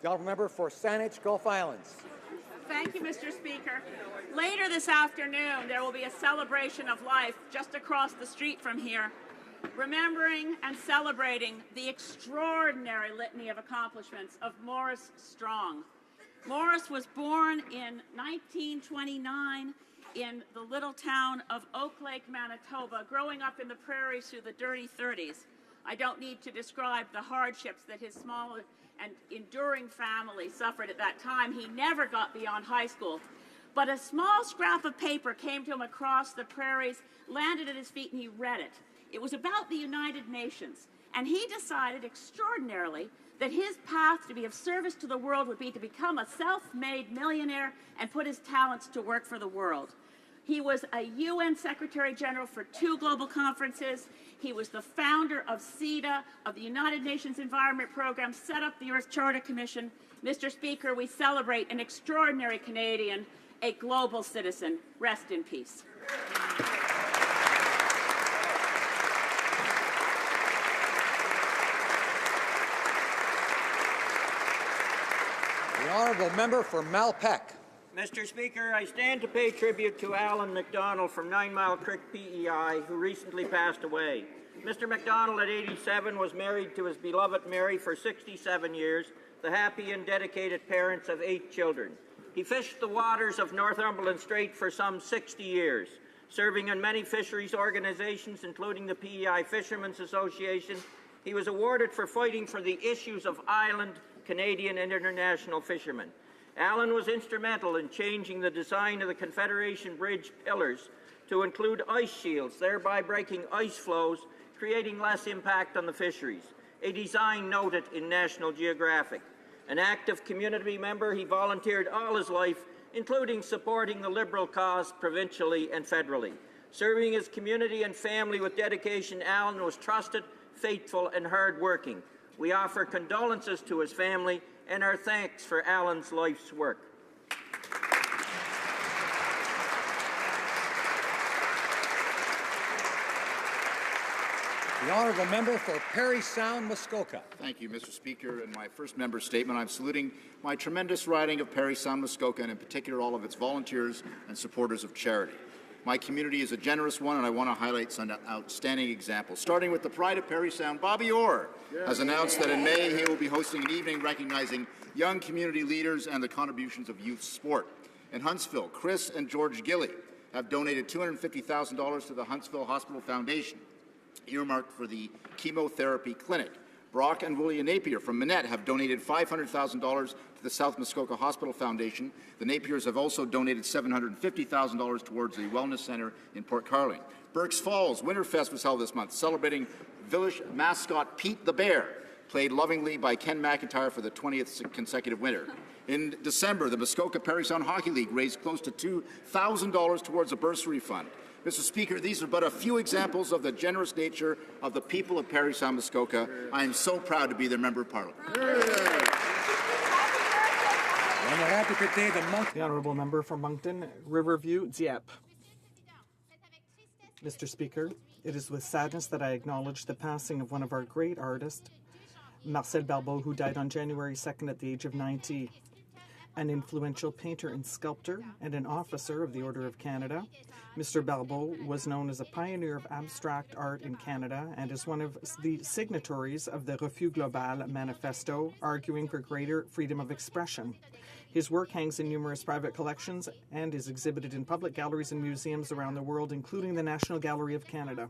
The honourable member for Saanich Gulf Islands. Thank you, Mr. Speaker. Later this afternoon, there will be a celebration of life just across the street from here, remembering and celebrating the extraordinary litany of accomplishments of Morris Strong. Morris was born in 1929 in the little town of Oak Lake, Manitoba, growing up in the prairies through the dirty 30s. I don't need to describe the hardships that his small and enduring family suffered at that time. He never got beyond high school. But a small scrap of paper came to him across the prairies, landed at his feet, and he read it. It was about the United Nations. And he decided, extraordinarily, that his path to be of service to the world would be to become a self-made millionaire and put his talents to work for the world. He was a UN Secretary General for 2 global conferences. He was the founder of CEDA, of the United Nations Environment Program, set up the Earth Charter Commission. Mr. Speaker, we celebrate an extraordinary Canadian, a global citizen. Rest in peace. The honourable member for Malpeque. Mr. Speaker, I stand to pay tribute to Alan MacDonald from 9 Mile Creek, PEI, who recently passed away. Mr. MacDonald, at 87, was married to his beloved Mary for 67 years, the happy and dedicated parents of 8 children. He fished the waters of Northumberland Strait for some 60 years, serving on many fisheries organizations, including the PEI Fishermen's Association. He was awarded for fighting for the issues of island, Canadian, and international fishermen. Alan was instrumental in changing the design of the Confederation Bridge pillars to include ice shields, thereby breaking ice flows, creating less impact on the fisheries, a design noted in National Geographic. An active community member, he volunteered all his life, including supporting the Liberal cause provincially and federally. Serving his community and family with dedication, Alan was trusted, faithful, and hard-working. We offer condolences to his family and our thanks for Alan's life's work. The honourable member for Parry Sound, Muskoka. Thank you, Mr. Speaker. In my first member statement, I'm saluting my tremendous riding of Parry Sound, Muskoka, and in particular all of its volunteers and supporters of charity. My community is a generous one, and I want to highlight some outstanding examples. Starting with the pride of Parry Sound, Bobby Orr has announced that in May he will be hosting an evening recognizing young community leaders and the contributions of youth sport. In Huntsville, Chris and George Gilly have donated $250,000 to the Huntsville Hospital Foundation, earmarked for the chemotherapy clinic. Brock and William Napier from Minette have donated $500,000 to the South Muskoka Hospital Foundation. The Napiers have also donated $750,000 towards the Wellness Centre in Port Carling. Burkes Falls Winterfest was held this month, celebrating village mascot Pete the Bear, played lovingly by Ken McIntyre for the 20th consecutive winter. In December, the Muskoka Parry Sound Hockey League raised close to $2,000 towards a bursary fund. Mr. Speaker, these are but a few examples of the generous nature of the people of Parry Sound Muskoka. I am so proud to be their Member of Parliament. The Honourable Member for Moncton, Riverview, Dieppe. Mr. Speaker, it is with sadness that I acknowledge the passing of one of our great artists, Marcel Barbeau, who died on January 2nd at the age of 90. An influential painter and sculptor and an officer of the Order of Canada, Mr. Barbeau was known as a pioneer of abstract art in Canada and is one of the signatories of the Refus Global Manifesto, arguing for greater freedom of expression. His work hangs in numerous private collections and is exhibited in public galleries and museums around the world, including the National Gallery of Canada.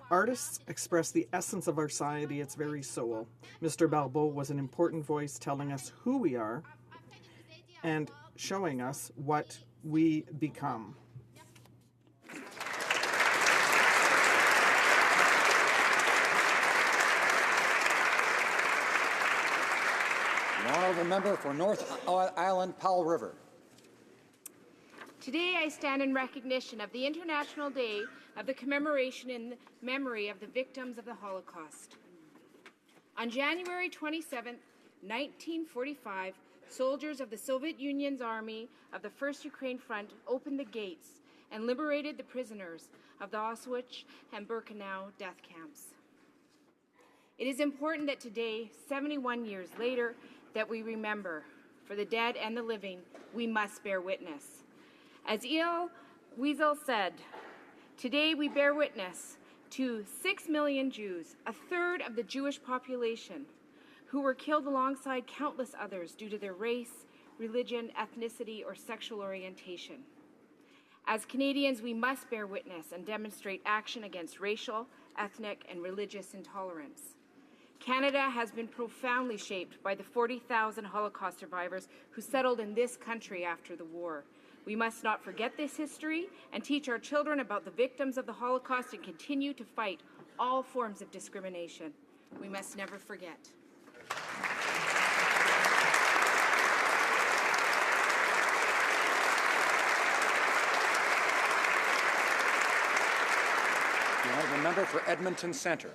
Artists express the essence of our society, its very soul. Mr. Barbeau was an important voice telling us who we are and showing us what we become. The honourable member for North Island, Powell River. Today I stand in recognition of the International Day of the Commemoration in Memory of the Victims of the Holocaust. On January 27, 1945, soldiers of the Soviet Union's Army of the First Ukraine Front opened the gates and liberated the prisoners of the Auschwitz and Birkenau death camps. It is important that today, 71 years later, that we remember. For the dead and the living, we must bear witness. As Elie Wiesel said, today we bear witness to 6 million Jews, a third of the Jewish population, who were killed alongside countless others due to their race, religion, ethnicity, or sexual orientation. As Canadians, we must bear witness and demonstrate action against racial, ethnic, and religious intolerance. Canada has been profoundly shaped by the 40,000 Holocaust survivors who settled in this country after the war. We must not forget this history and teach our children about the victims of the Holocaust and continue to fight all forms of discrimination. We must never forget. The honourable member for Edmonton Centre.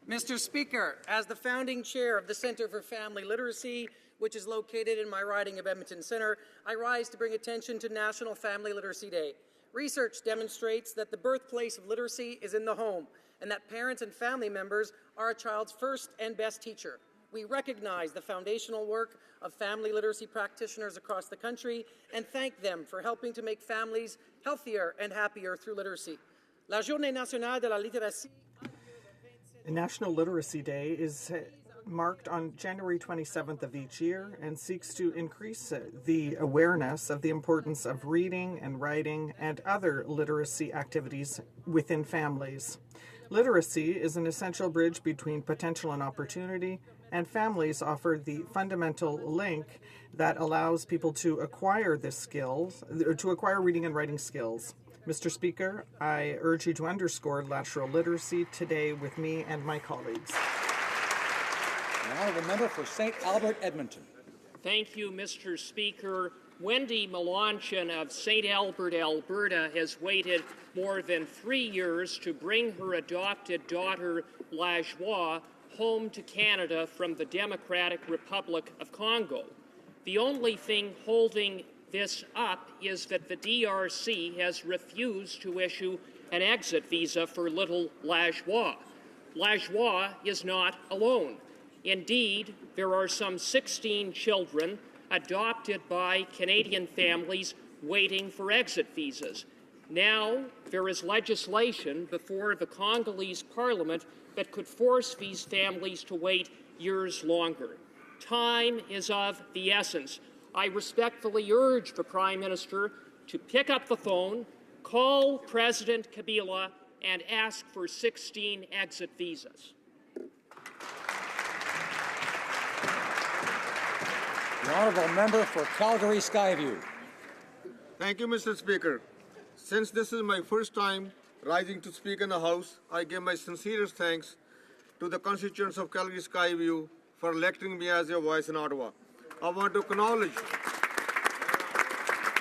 Mr. Speaker, as the founding chair of the Centre for Family Literacy, which is located in my riding of Edmonton Centre, I rise to bring attention to National Family Literacy Day. Research demonstrates that the birthplace of literacy is in the home, and that parents and family members are a child's first and best teacher. We recognize the foundational work of family literacy practitioners across the country and thank them for helping to make families healthier and happier through literacy. La Journée Nationale de la Littératie. National Literacy Day is marked on January 27th of each year and seeks to increase the awareness of the importance of reading and writing and other literacy activities within families. Literacy is an essential bridge between potential and opportunity, and families offer the fundamental link that allows people to acquire reading and writing skills. Mr. Speaker, I urge you to underscore lateral literacy today with me and my colleagues. The honourable member for St. Albert, Edmonton. Thank you, Mr. Speaker. Wendy Melanchon of St. Albert, Alberta, has waited more than 3 years to bring her adopted daughter, Lajoie, home to Canada from the Democratic Republic of Congo. The only thing holding this up is that the DRC has refused to issue an exit visa for little Lajoie. Lajoie is not alone. Indeed, there are some 16 children adopted by Canadian families waiting for exit visas. Now, there is legislation before the Congolese Parliament that could force these families to wait years longer. Time is of the essence. I respectfully urge the Prime Minister to pick up the phone, call President Kabila, and ask for 16 exit visas. The honourable member for Calgary Skyview. Thank you, Mr. Speaker. Since this is my first time rising to speak in the House, I give my sincerest thanks to the constituents of Calgary Skyview for electing me as your voice in Ottawa. I want to acknowledge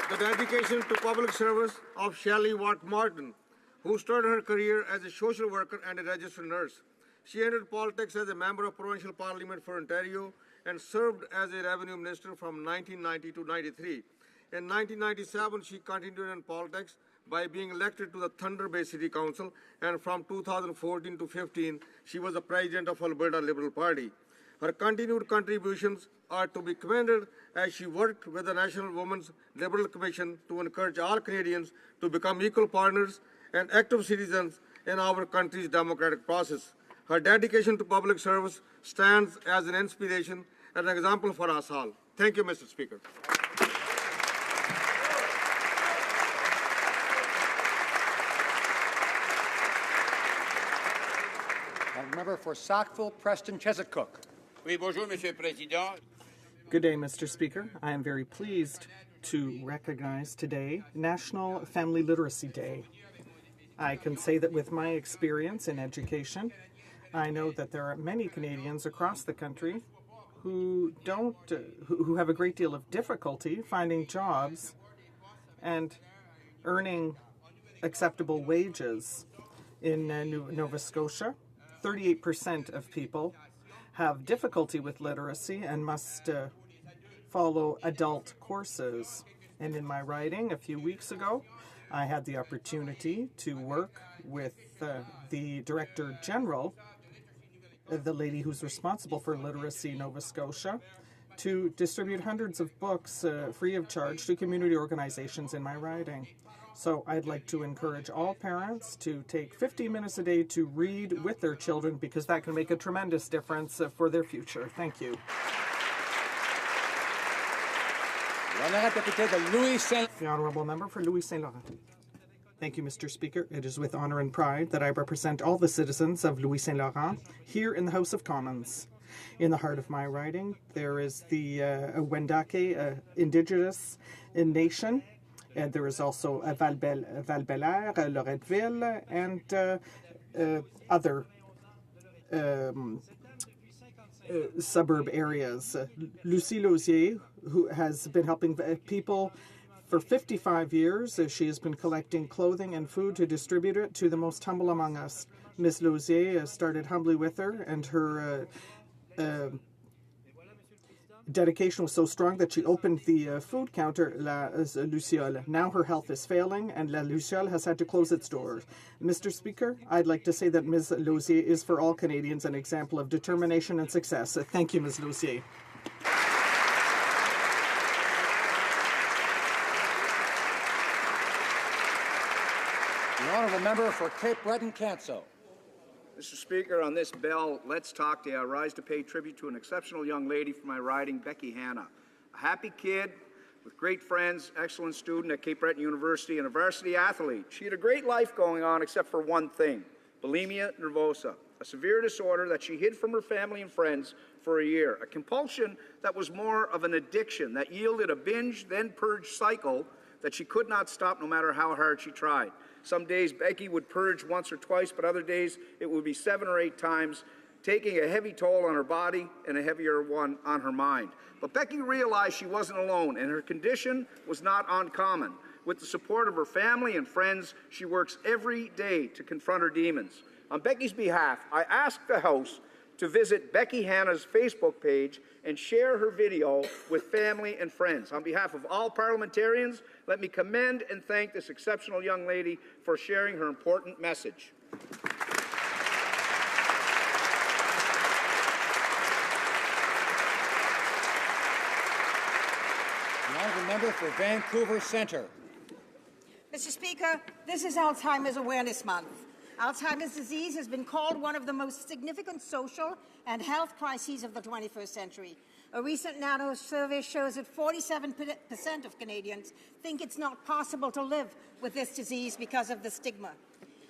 the dedication to public service of Shelley Watt Martin, who started her career as a social worker and a registered nurse. She entered politics as a member of Provincial Parliament for Ontario and served as a revenue minister from 1990 to 93. In 1997, she continued in politics by being elected to the Thunder Bay City Council, and from 2014 to 15, she was the president of Alberta Liberal Party. Her continued contributions are to be commended as she worked with the National Women's Liberal Commission to encourage all Canadians to become equal partners and active citizens in our country's democratic process. Her dedication to public service stands as an inspiration and an example for us all. Thank you, Mr. Speaker. Member for Sackville, Preston, Chesapeake. Oui, bonjour, Monsieur le Président. Good day, Mr. Speaker. I am very pleased to recognize today National Family Literacy Day. I can say that with my experience in education, I know that there are many Canadians across the country who have a great deal of difficulty finding jobs and earning acceptable wages. In Nova Scotia, 38% of people have difficulty with literacy and must follow adult courses. And in my riding a few weeks ago, I had the opportunity to work with the Director General, the lady who's responsible for literacy in Nova Scotia, to distribute hundreds of books free of charge to community organizations in my riding. So I'd like to encourage all parents to take 15 minutes a day to read with their children, because that can make a tremendous difference for their future. Thank you. The Honourable Member for Louis Saint Laurent. Thank you, Mr. Speaker. It is with honour and pride that I represent all the citizens of Louis Saint Laurent here in the House of Commons. In the heart of my riding, there is the Wendake Indigenous nation, and there is also Val-Belair, Loretteville, and other suburb areas. Lucie Lausier, who has been helping people for 55 years, she has been collecting clothing and food to distribute it to the most humble among us. Ms. Lausier started humbly with her, and her dedication was so strong that she opened the food counter, La Luciole. Now her health is failing, and La Luciole has had to close its doors. Mr. Speaker, I'd like to say that Ms. Lausier is for all Canadians an example of determination and success. Thank you, Ms. Lausier. The honourable member for Cape Breton-Canso. Mr. Speaker, on this bill, Let's Talk Day, I rise to pay tribute to an exceptional young lady from my riding, Becky Hanna. A happy kid with great friends, excellent student at Cape Breton University, and a varsity athlete. She had a great life going on except for one thing, bulimia nervosa, a severe disorder that she hid from her family and friends for a year, a compulsion that was more of an addiction that yielded a binge, then purge cycle that she could not stop no matter how hard she tried. Some days Becky would purge once or twice, but other days it would be 7 or 8 times, taking a heavy toll on her body and a heavier one on her mind. But Becky realized she wasn't alone, and her condition was not uncommon. With the support of her family and friends, she works every day to confront her demons. On Becky's behalf, I ask the House to visit Becky Hanna's Facebook page and share her video with family and friends. On behalf of all parliamentarians, let me commend and thank this exceptional young lady for sharing her important message. The honourable member for Vancouver Centre. Mr. Speaker, this is Alzheimer's Awareness Month. Alzheimer's disease has been called one of the most significant social and health crises of the 21st century. A recent NANO survey shows that 47% of Canadians think it's not possible to live with this disease because of the stigma.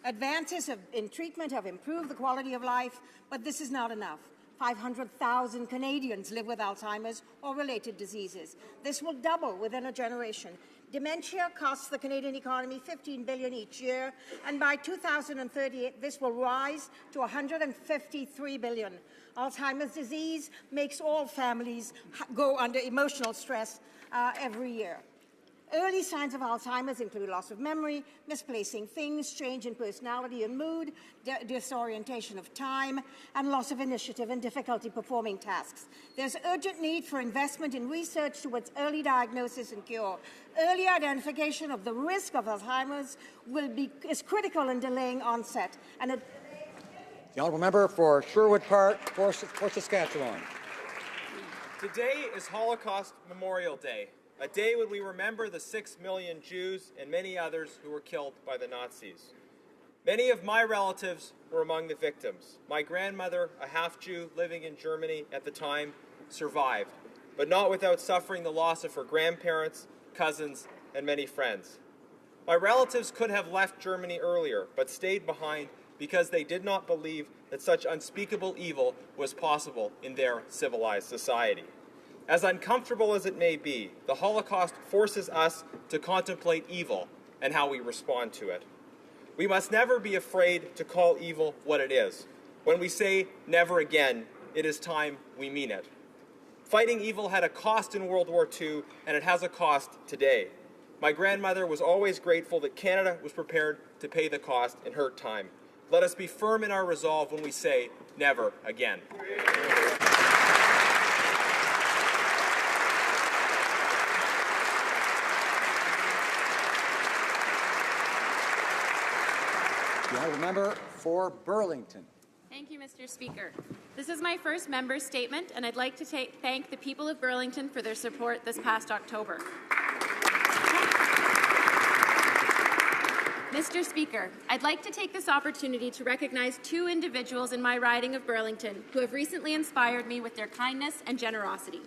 Advances in treatment have improved the quality of life, but this is not enough. 500,000 Canadians live with Alzheimer's or related diseases. This will double within a generation. Dementia costs the Canadian economy $15 billion each year, and by 2038, this will rise to $153 billion. Alzheimer's disease makes all families go under emotional stress every year. Early signs of Alzheimer's include loss of memory, misplacing things, change in personality and mood, disorientation of time, and loss of initiative and difficulty performing tasks. There's urgent need for investment in research towards early diagnosis and cure. Early identification of the risk of Alzheimer's is critical in delaying onset. And The honourable member for Sherwood Park, for Saskatchewan. Today is Holocaust Memorial Day, a day when we remember the 6 million Jews and many others who were killed by the Nazis. Many of my relatives were among the victims. My grandmother, a half-Jew living in Germany at the time, survived, but not without suffering the loss of her grandparents, cousins, and many friends. My relatives could have left Germany earlier, but stayed behind because they did not believe that such unspeakable evil was possible in their civilized society. As uncomfortable as it may be, the Holocaust forces us to contemplate evil and how we respond to it. We must never be afraid to call evil what it is. When we say never again, it is time we mean it. Fighting evil had a cost in World War II, and it has a cost today. My grandmother was always grateful that Canada was prepared to pay the cost in her time. Let us be firm in our resolve when we say never again. The honourable member for Burlington. Thank you, Mr. Speaker. This is my first member's statement, and I'd like to thank the people of Burlington for their support this past October. Mr. Speaker, I'd like to take this opportunity to recognize two individuals in my riding of Burlington who have recently inspired me with their kindness and generosity.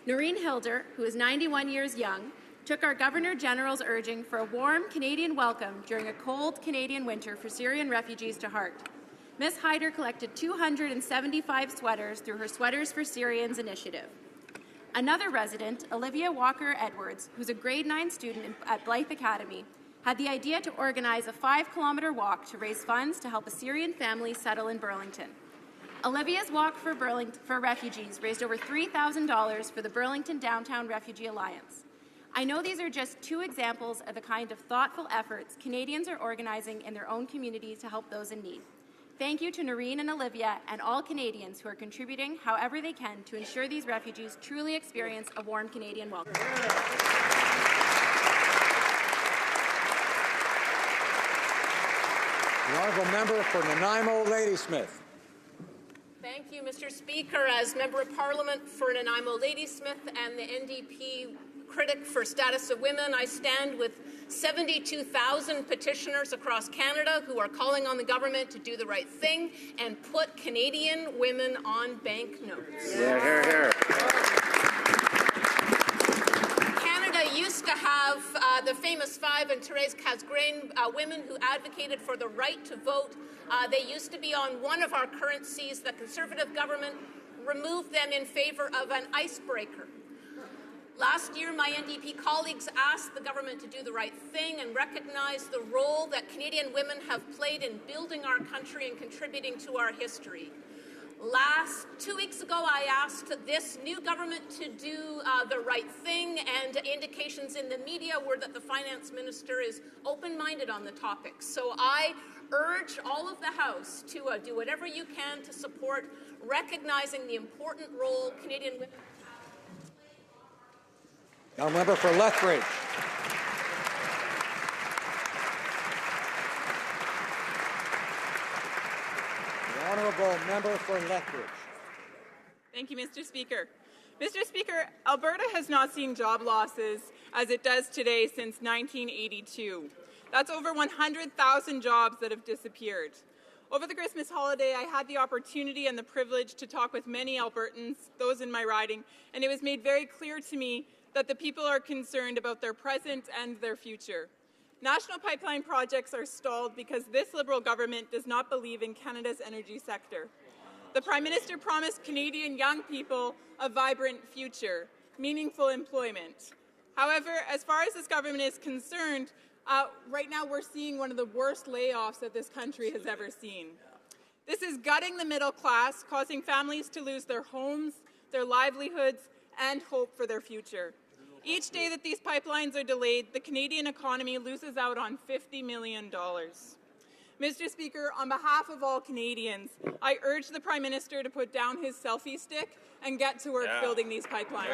Noreen Hilder, who is 91 years young, took our Governor General's urging for a warm Canadian welcome during a cold Canadian winter for Syrian refugees to heart. Ms. Hyder collected 275 sweaters through her Sweaters for Syrians initiative. Another resident, Olivia Walker-Edwards, who's a grade 9 student at Blythe Academy, had the idea to organize a 5-kilometer walk to raise funds to help a Syrian family settle in Burlington. Olivia's Walk for Refugees raised over $3,000 for the Burlington Downtown Refugee Alliance. I know these are just two examples of the kind of thoughtful efforts Canadians are organizing in their own community to help those in need. Thank you to Noreen and Olivia and all Canadians who are contributing however they can to ensure these refugees truly experience a warm Canadian welcome. The honourable member for Nanaimo Ladysmith. Thank you, Mr. Speaker. As Member of Parliament for Nanaimo Ladysmith and the NDP critic for status of women, I stand with 72,000 petitioners across Canada who are calling on the government to do the right thing and put Canadian women on banknotes. Yeah, hear, hear. Canada used to have the famous five and Therese Casgrain women who advocated for the right to vote. They used to be on one of our currencies. The Conservative government removed them in favor of an icebreaker. Last year, my NDP colleagues asked the government to do the right thing and recognize the role that Canadian women have played in building our country and contributing to our history. 2 weeks ago, I asked this new government to do the right thing, and indications in the media were that the finance minister is open-minded on the topic. So I urge all of the House to do whatever you can to support recognizing the important role Canadian women have. Now, member for Lethbridge. The honourable member for Lethbridge. Thank you, Mr. Speaker. Mr. Speaker, Alberta has not seen job losses as it does today since 1982. That's over 100,000 jobs that have disappeared. Over the Christmas holiday, I had the opportunity and the privilege to talk with many Albertans, those in my riding, and it was made very clear to me that the people are concerned about their present and their future. National pipeline projects are stalled because this Liberal government does not believe in Canada's energy sector. The Prime Minister promised Canadian young people a vibrant future, meaningful employment. However, as far as this government is concerned, right now we're seeing one of the worst layoffs that this country has ever seen. This is gutting the middle class, causing families to lose their homes, their livelihoods, and hope for their future. Each day that these pipelines are delayed, the Canadian economy loses out on $50 million. Mr. Speaker, on behalf of all Canadians, I urge the Prime Minister to put down his selfie stick and get to work building these pipelines.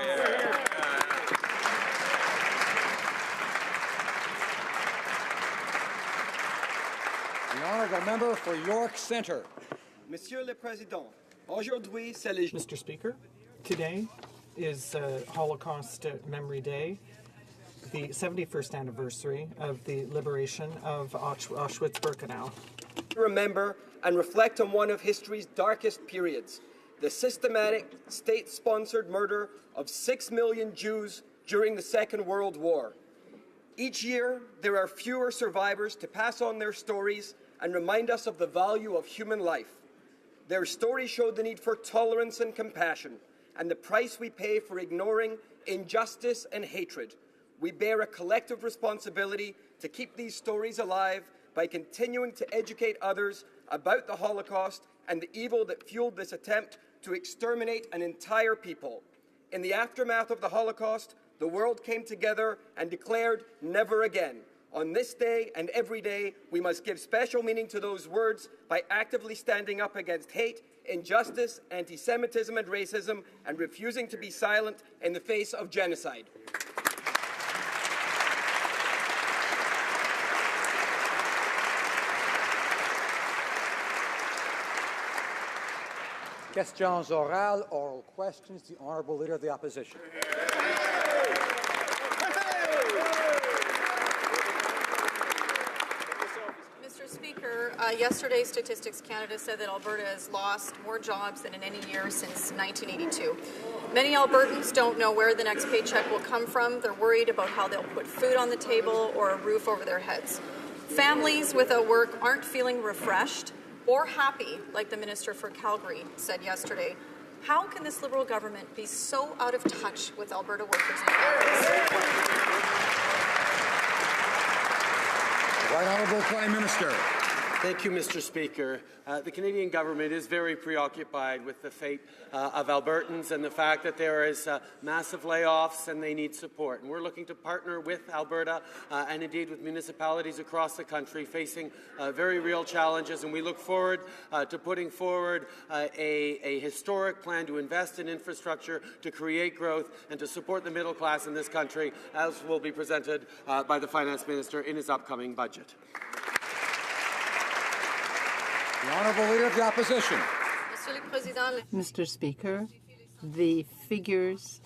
The honourable member for York Centre. Monsieur le Président, aujourd'hui c'est le... Mr. Speaker, today is Holocaust Memory Day, the 71st anniversary of the liberation of Auschwitz-Birkenau. Remember and reflect on one of history's darkest periods, the systematic, state-sponsored murder of 6 million Jews during the Second World War. Each year, there are fewer survivors to pass on their stories and remind us of the value of human life. Their stories showed the need for tolerance and compassion, and the price we pay for ignoring injustice and hatred. We bear a collective responsibility to keep these stories alive by continuing to educate others about the Holocaust and the evil that fueled this attempt to exterminate an entire people. In the aftermath of the Holocaust, the world came together and declared never again. On this day and every day, we must give special meaning to those words by actively standing up against hate, injustice, anti-Semitism and racism, and refusing to be silent in the face of genocide. Questions orales, oral questions. The Honourable Leader of the Opposition. Mr. Speaker, yesterday Statistics Canada said that Alberta has lost more jobs than in any year since 1982. Many Albertans don't know where the next paycheck will come from. They're worried about how they'll put food on the table or a roof over their heads. Families without work aren't feeling refreshed or happy, like the Minister for Calgary said yesterday. How can this Liberal government be so out of touch with Alberta workers and families? Right Honourable Prime Minister. Thank you, Mr. Speaker. The Canadian government is very preoccupied with the fate of Albertans and the fact that there is massive layoffs and they need support. And we're looking to partner with Alberta and indeed with municipalities across the country facing very real challenges. And we look forward to putting forward a historic plan to invest in infrastructure, to create growth and to support the middle class in this country, as will be presented by the Finance Minister in his upcoming budget. The Honourable Leader of the Opposition. Mr. Speaker, the figures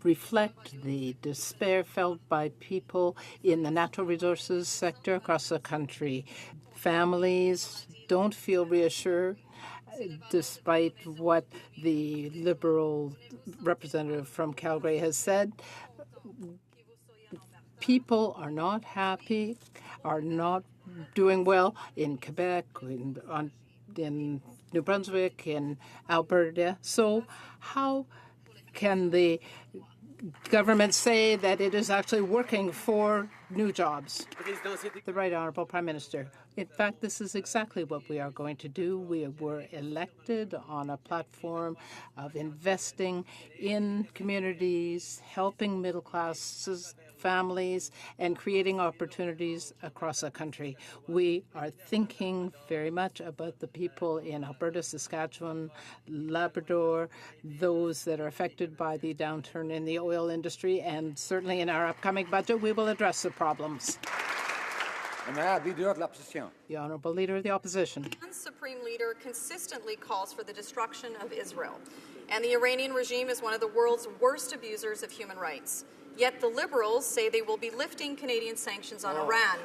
reflect the despair felt by people in the natural resources sector across the country. Families don't feel reassured despite what the Liberal representative from Calgary has said. People are not happy, are not doing well in Quebec, in New Brunswick, in Alberta. So how can the government say that it is actually working for new jobs? The Right Honourable Prime Minister. In fact, this is exactly what we are going to do. We were elected on a platform of investing in communities, helping middle classes, families, and creating opportunities across the country. We are thinking very much about the people in Alberta, Saskatchewan, Labrador, those that are affected by the downturn in the oil industry, and certainly in our upcoming budget, we will address the problems. The Honourable Leader of the Opposition. The Supreme Leader consistently calls for the destruction of Israel, and the Iranian regime is one of the world's worst abusers of human rights. Yet the Liberals say they will be lifting Canadian sanctions on Iran.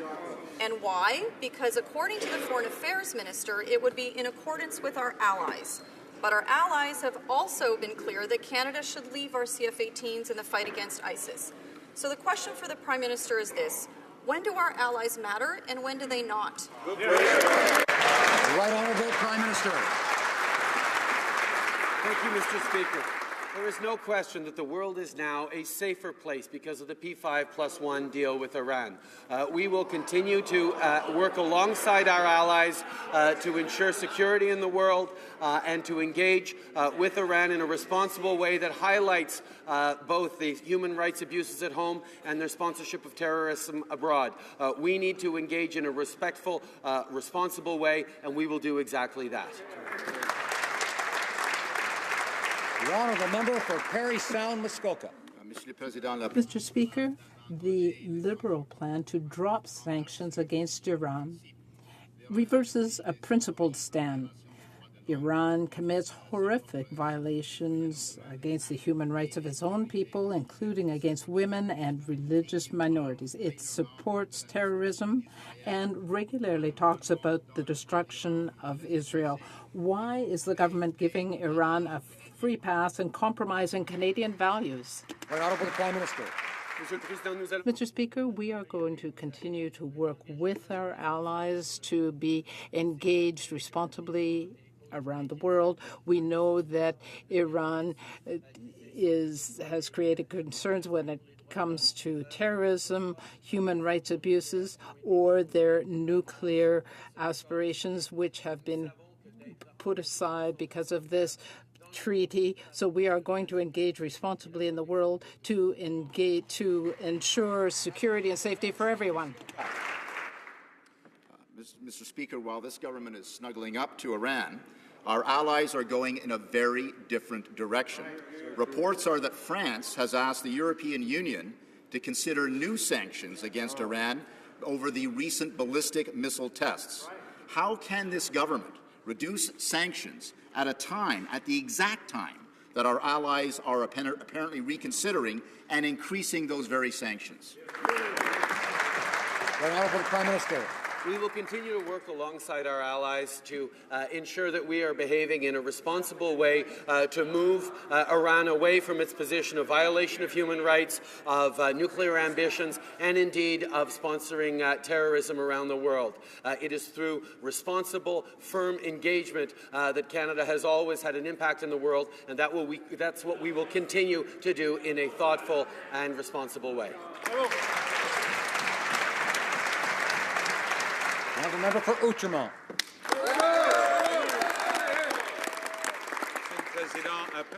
And why? Because according to the Foreign Affairs Minister, it would be in accordance with our allies. But our allies have also been clear that Canada should leave our CF-18s in the fight against ISIS. So the question for the Prime Minister is this: when do our allies matter and when do they not? Right Honourable Prime Minister. Thank you, Mr. Speaker. There is no question that the world is now a safer place because of the P5+1 deal with Iran. We will continue to work alongside our allies to ensure security in the world and to engage with Iran in a responsible way that highlights both the human rights abuses at home and their sponsorship of terrorism abroad. We need to engage in a respectful, responsible way, and we will do exactly that. The Honourable Member for Parry Sound, Muskoka. Mr. Speaker, the Liberal plan to drop sanctions against Iran reverses a principled stand. Iran commits horrific violations against the human rights of its own people, including against women and religious minorities. It supports terrorism and regularly talks about the destruction of Israel. Why is the government giving Iran a free pass and compromising Canadian values? Right Honourable Prime Minister. Mr. Speaker, we are going to continue to work with our allies to be engaged responsibly around the world. We know that Iran has created concerns when it comes to terrorism, human rights abuses, or their nuclear aspirations, which have been put aside because of this treaty. So we are going to engage responsibly in the world to ensure security and safety for everyone. Mr. Speaker, while this government is snuggling up to Iran, our allies are going in a very different direction. Reports are that France has asked the European Union to consider new sanctions against Iran over the recent ballistic missile tests. How can this government reduce sanctions at the exact time, that our allies are apparently reconsidering and increasing those very sanctions? The Honourable Prime Minister. We will continue to work alongside our allies to ensure that we are behaving in a responsible way to move Iran away from its position of violation of human rights, of nuclear ambitions, and indeed of sponsoring terrorism around the world. It is through responsible, firm engagement that Canada has always had an impact in the world, and that's what we will continue to do in a thoughtful and responsible way. The member for Outremont.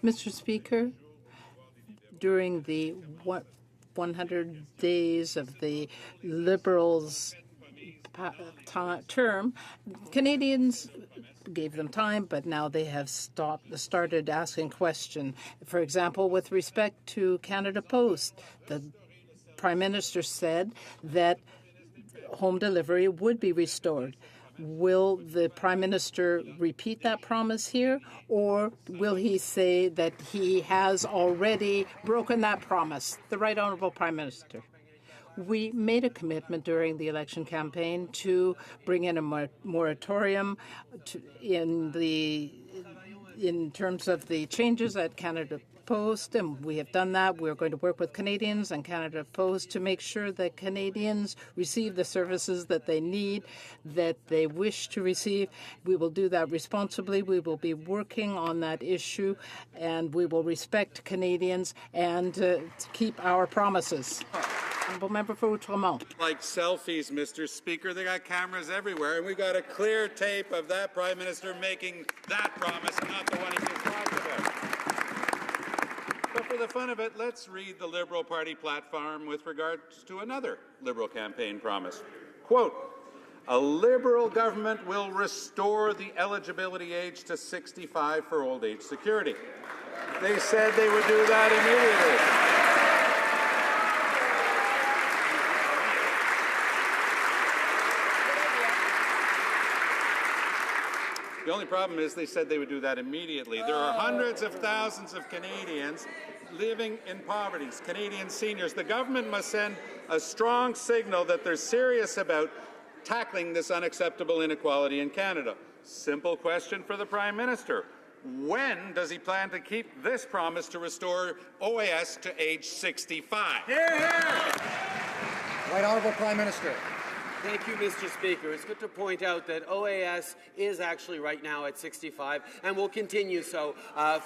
Mr. Speaker, during the 100 days of the Liberals' term, Canadians gave them time, but now they have started asking questions. For example, with respect to Canada Post, the Prime Minister said that home delivery would be restored. Will the Prime Minister repeat that promise here, or will he say that he has already broken that promise? The Right Honourable Prime Minister. We made a commitment during the election campaign to bring in a moratorium in terms of the changes at Canada Post, and we have done that. We're going to work with Canadians and Canada Post to make sure that Canadians receive the services that they need, that they wish to receive. We will do that responsibly. We will be working on that issue, and we will respect Canadians and keep our promises. Honourable Member for Outremont. Like selfies, Mr. Speaker. They got cameras everywhere, and we got a clear tape of that Prime Minister making that promise and not the one he just talked about. But for the fun of it, let's read the Liberal Party platform with regards to another Liberal campaign promise. Quote, a Liberal government will restore the eligibility age to 65 for old age security. They said they would do that immediately. The only problem is they said they would do that immediately. There are hundreds of thousands of Canadians living in poverty, Canadian seniors. The government must send a strong signal that they're serious about tackling this unacceptable inequality in Canada. Simple question for the Prime Minister. When does he plan to keep this promise to restore OAS to age 65? Hear, hear. Right Honourable Prime Minister. Thank you, Mr. Speaker. It's good to point out that OAS is actually right now at 65 and will continue so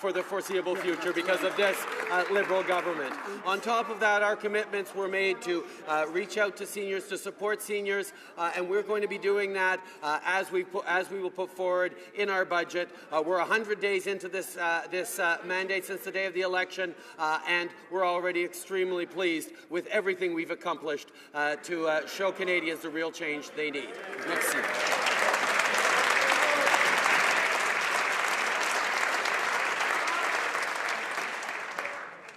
for the foreseeable future because of this Liberal government. On top of that, our commitments were made to reach out to seniors, to support seniors, and we're going to be doing that as we will put forward in our budget. We're 100 days into this mandate since the day of the election, and we're already extremely pleased with everything we've accomplished to show Canadians the real change they need. Merci.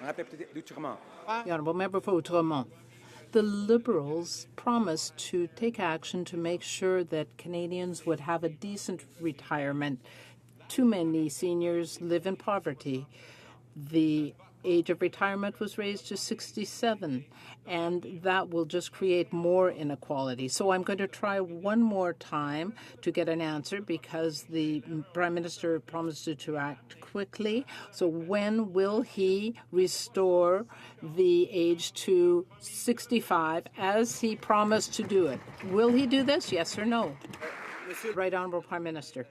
The Honourable Member for Outremont. The Liberals promised to take action to make sure that Canadians would have a decent retirement. Too many seniors live in poverty. The age of retirement was raised to 67, and that will just create more inequality. So I'm going to try one more time to get an answer because the Prime Minister promised to act quickly. So when will he restore the age to 65 as he promised to do it? Will he do this, yes or no? Right Honourable Prime Minister.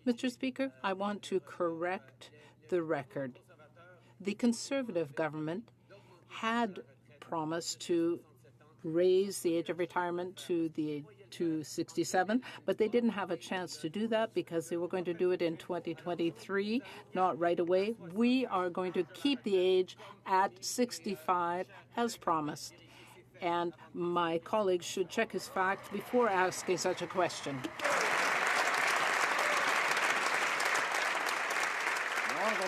Mr. Speaker, I want to correct the record. The Conservative government had promised to raise the age of retirement to 67, but they didn't have a chance to do that because they were going to do it in 2023, not right away. We are going to keep the age at 65 as promised. And my colleagues should check his facts before asking such a question.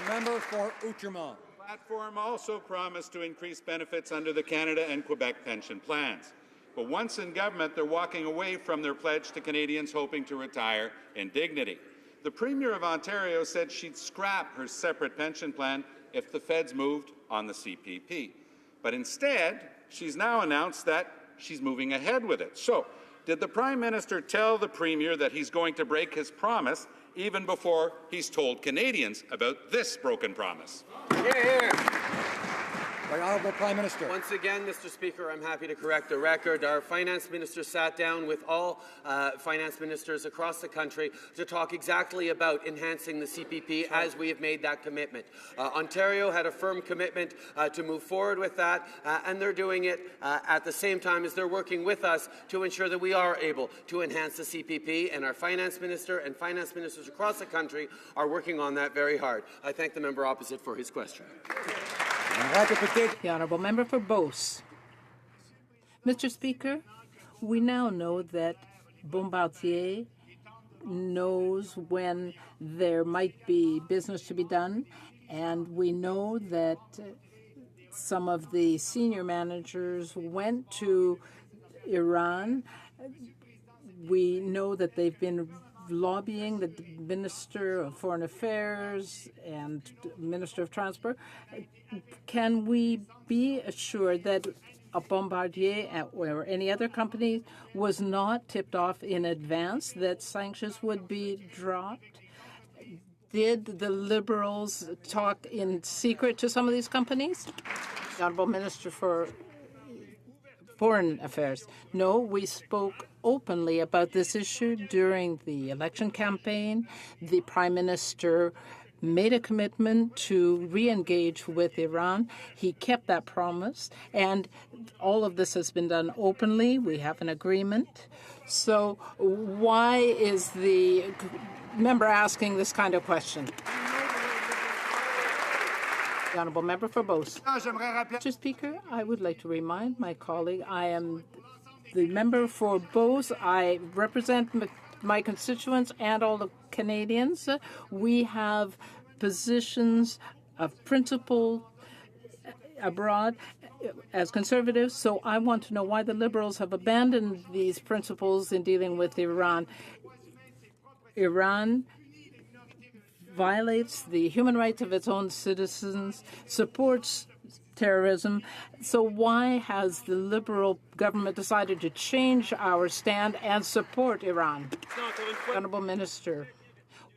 Member for Outremont. The platform also promised to increase benefits under the Canada and Quebec pension plans. But once in government, they're walking away from their pledge to Canadians hoping to retire in dignity. the Premier of Ontario said she'd scrap her separate pension plan if the feds moved on the CPP. But instead, she's now announced that she's moving ahead with it. So, did the Prime Minister tell the Premier that he's going to break his promise even before he's told Canadians about this broken promise? The Honourable Prime Minister. Once again, Mr. Speaker, I'm happy to correct the record. Our Finance Minister sat down with all Finance Ministers across the country to talk exactly about enhancing the CPP as we have made that commitment. Ontario had a firm commitment to move forward with that, and they're doing it at the same time as they're working with us to ensure that we are able to enhance the CPP, and our Finance Minister and Finance Ministers across the country are working on that very hard. I thank the member opposite for his question. The Honourable Member for Beauce. Mr. Speaker, we now know that Bombardier knows when there might be business to be done, and we know that some of the senior managers went to Iran. We know that they've been lobbying the Minister of Foreign Affairs and Minister of Transport. Can we be assured that a Bombardier or any other company was not tipped off in advance that sanctions would be dropped? Did the Liberals talk in secret to some of these companies? The Honourable Minister for Foreign Affairs. No, we spoke openly about this issue during the election campaign. The Prime Minister made a commitment to re-engage with Iran. He kept that promise, and all of this has been done openly. We have an agreement. So why is the member asking this kind of question? The Honourable Member for Beauce. Mr. Speaker, I would like to remind my colleague I am the member for Beauce. I represent my constituents and all the Canadians. We have positions of principle abroad as conservatives, so I want to know why the Liberals have abandoned these principles in dealing with Iran. Iran violates the human rights of its own citizens, supports terrorism. So why has the Liberal government decided to change our stand and support Iran? Honourable Minister,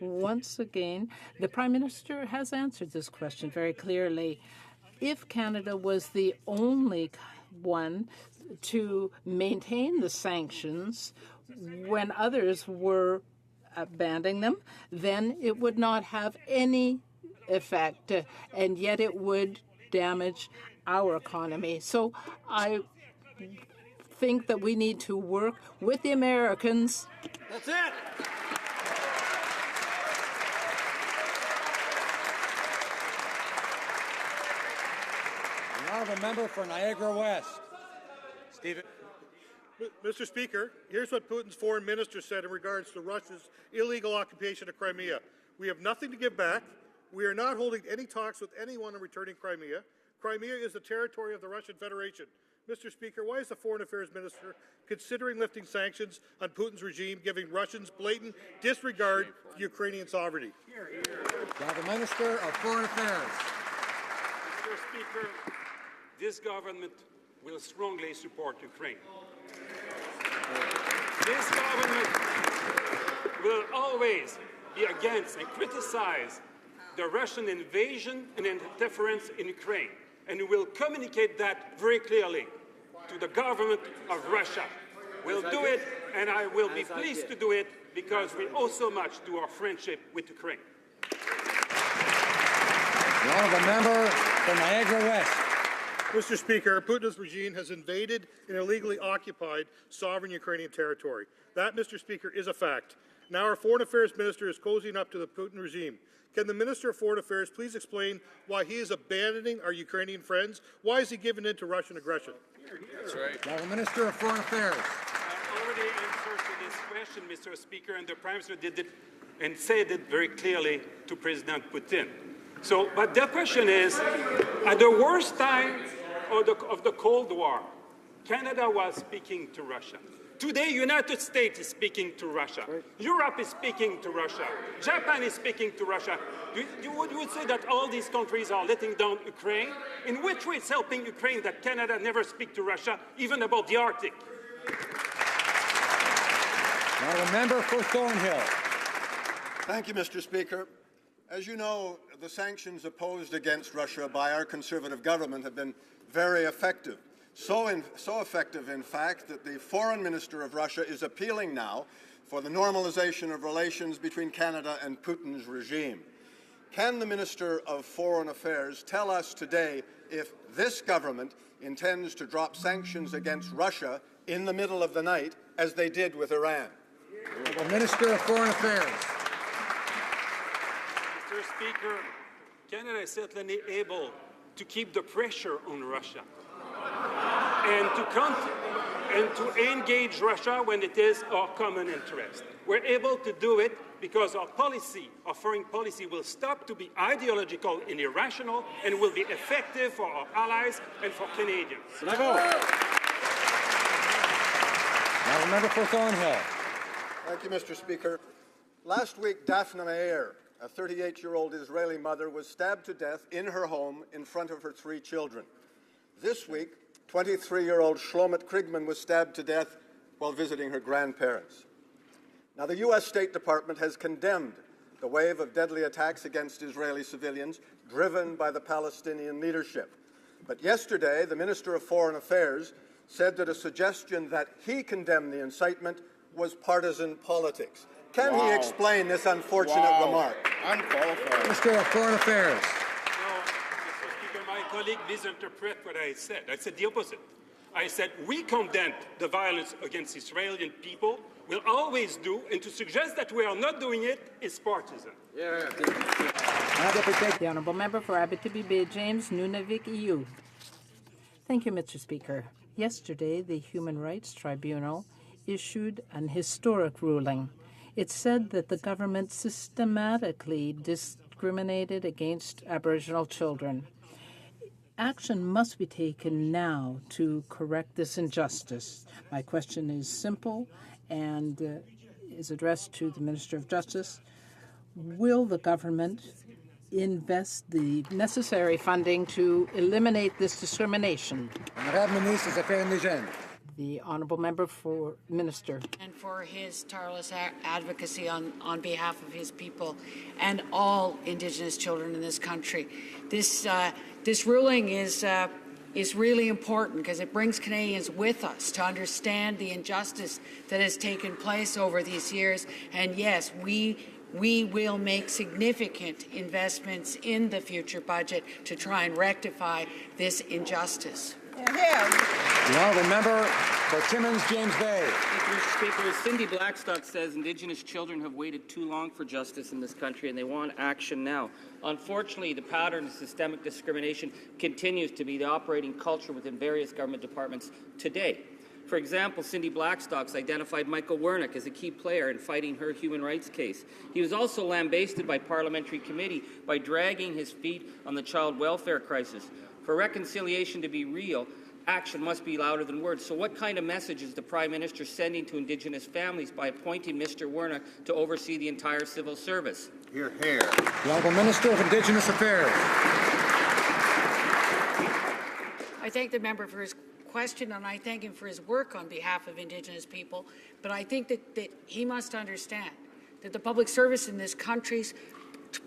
once again, the Prime Minister has answered this question very clearly. If Canada was the only one to maintain the sanctions when others were abandoning them, then it would not have any effect, and yet it would damage our economy. So I think that we need to work with the Americans. That's it. The Honourable Member for Niagara West. Stephen. Mr. Speaker, here's what Putin's foreign minister said in regards to Russia's illegal occupation of Crimea. We have nothing to give back. We are not holding any talks with anyone on returning Crimea. Crimea is the territory of the Russian Federation. Mr. Speaker, why is the Foreign Affairs Minister considering lifting sanctions on Putin's regime, giving Russians blatant disregard for Ukrainian sovereignty? The Minister of Foreign Affairs. Mr. Speaker, this government will strongly support Ukraine. This government will always be against and criticize the Russian invasion and interference in Ukraine, and we will communicate that very clearly to the government of Russia. We'll do it, and I will be pleased to do it because we owe so much to our friendship with Ukraine. The Honourable Member for Niagara West. Mr. Speaker, Putin's regime has invaded and illegally occupied sovereign Ukrainian territory. That, Mr. Speaker, is a fact. Now our Foreign Affairs Minister is cozying up to the Putin regime. Can the Minister of Foreign Affairs please explain why he is abandoning our Ukrainian friends? Why is he giving in to Russian aggression? That's right. The Minister of Foreign Affairs. I already answered to this question, Mr. Speaker, and the Prime Minister did it and said it very clearly to President Putin. So, but the question is, at the worst time of the Cold War, Canada was speaking to Russia. Today, United States is speaking to Russia. Europe is speaking to Russia. Japan is speaking to Russia. You would say that all these countries are letting down Ukraine? In which way it's helping Ukraine that Canada never speak to Russia, even about the Arctic? Now the member for Thornhill. Thank you, Mr. Speaker. As you know, the sanctions opposed against Russia by our Conservative government have been very effective. So effective, in fact, that the Foreign Minister of Russia is appealing now for the normalization of relations between Canada and Putin's regime. Can the Minister of Foreign Affairs tell us today if this government intends to drop sanctions against Russia in the middle of the night, as they did with Iran? The Minister of Foreign Affairs. Mr. Speaker, Canada is certainly able to keep the pressure on Russia and to engage Russia when it is our common interest. We're able to do it because our policy, our foreign policy, will stop to be ideological and irrational and will be effective for our allies and for Canadians. Now the member for Thornhill. Thank you, Mr. Speaker. Last week, Daphne Meir, a 38-year-old Israeli mother, was stabbed to death in her home in front of her 3 children. This week, 23-year-old Shlomit Krigman was stabbed to death while visiting her grandparents. Now, the U.S. State Department has condemned the wave of deadly attacks against Israeli civilians driven by the Palestinian leadership. But yesterday, the Minister of Foreign Affairs said that a suggestion that he condemn the incitement was partisan politics. Can he explain this unfortunate remark? Unqualified. Minister of Foreign Affairs. Mr. Speaker, my colleague misinterpreted what I said. I said the opposite. I said we condemn the violence against Israeli people, will always do, and to suggest that we are not doing it is partisan. The Honourable Member for Abitibi Bay James, Nunavik, EU. Thank you, Mr. Speaker. Yesterday, the Human Rights Tribunal issued an historic ruling. It said that the government systematically discriminated against Aboriginal children. Action must be taken now to correct this injustice. My question is simple and is addressed to the Minister of Justice. Will the government invest the necessary funding to eliminate this discrimination? The Honourable Member for Minister. And for his tireless advocacy on behalf of his people and all Indigenous children in this country. This ruling is really important because it brings Canadians with us to understand the injustice that has taken place over these years. And yes, we will make significant investments in the future budget to try and rectify this injustice. The Honourable Member for Timmins, James Bay. Thank you, Mr. Speaker. As Cindy Blackstock says, Indigenous children have waited too long for justice in this country, and they want action now. Unfortunately, the pattern of systemic discrimination continues to be the operating culture within various government departments today. For example, Cindy Blackstock's identified Michael Wernick as a key player in fighting her human rights case. He was also lambasted by parliamentary committee by dragging his feet on the child welfare crisis. For reconciliation to be real, action must be louder than words. So what kind of message is the Prime Minister sending to Indigenous families by appointing Mr. Wernick to oversee the entire civil service? Hear, hear. The Honourable Minister of Indigenous Affairs. I thank the member for his question, and I thank him for his work on behalf of Indigenous people. But I think that he must understand that the public service in this country's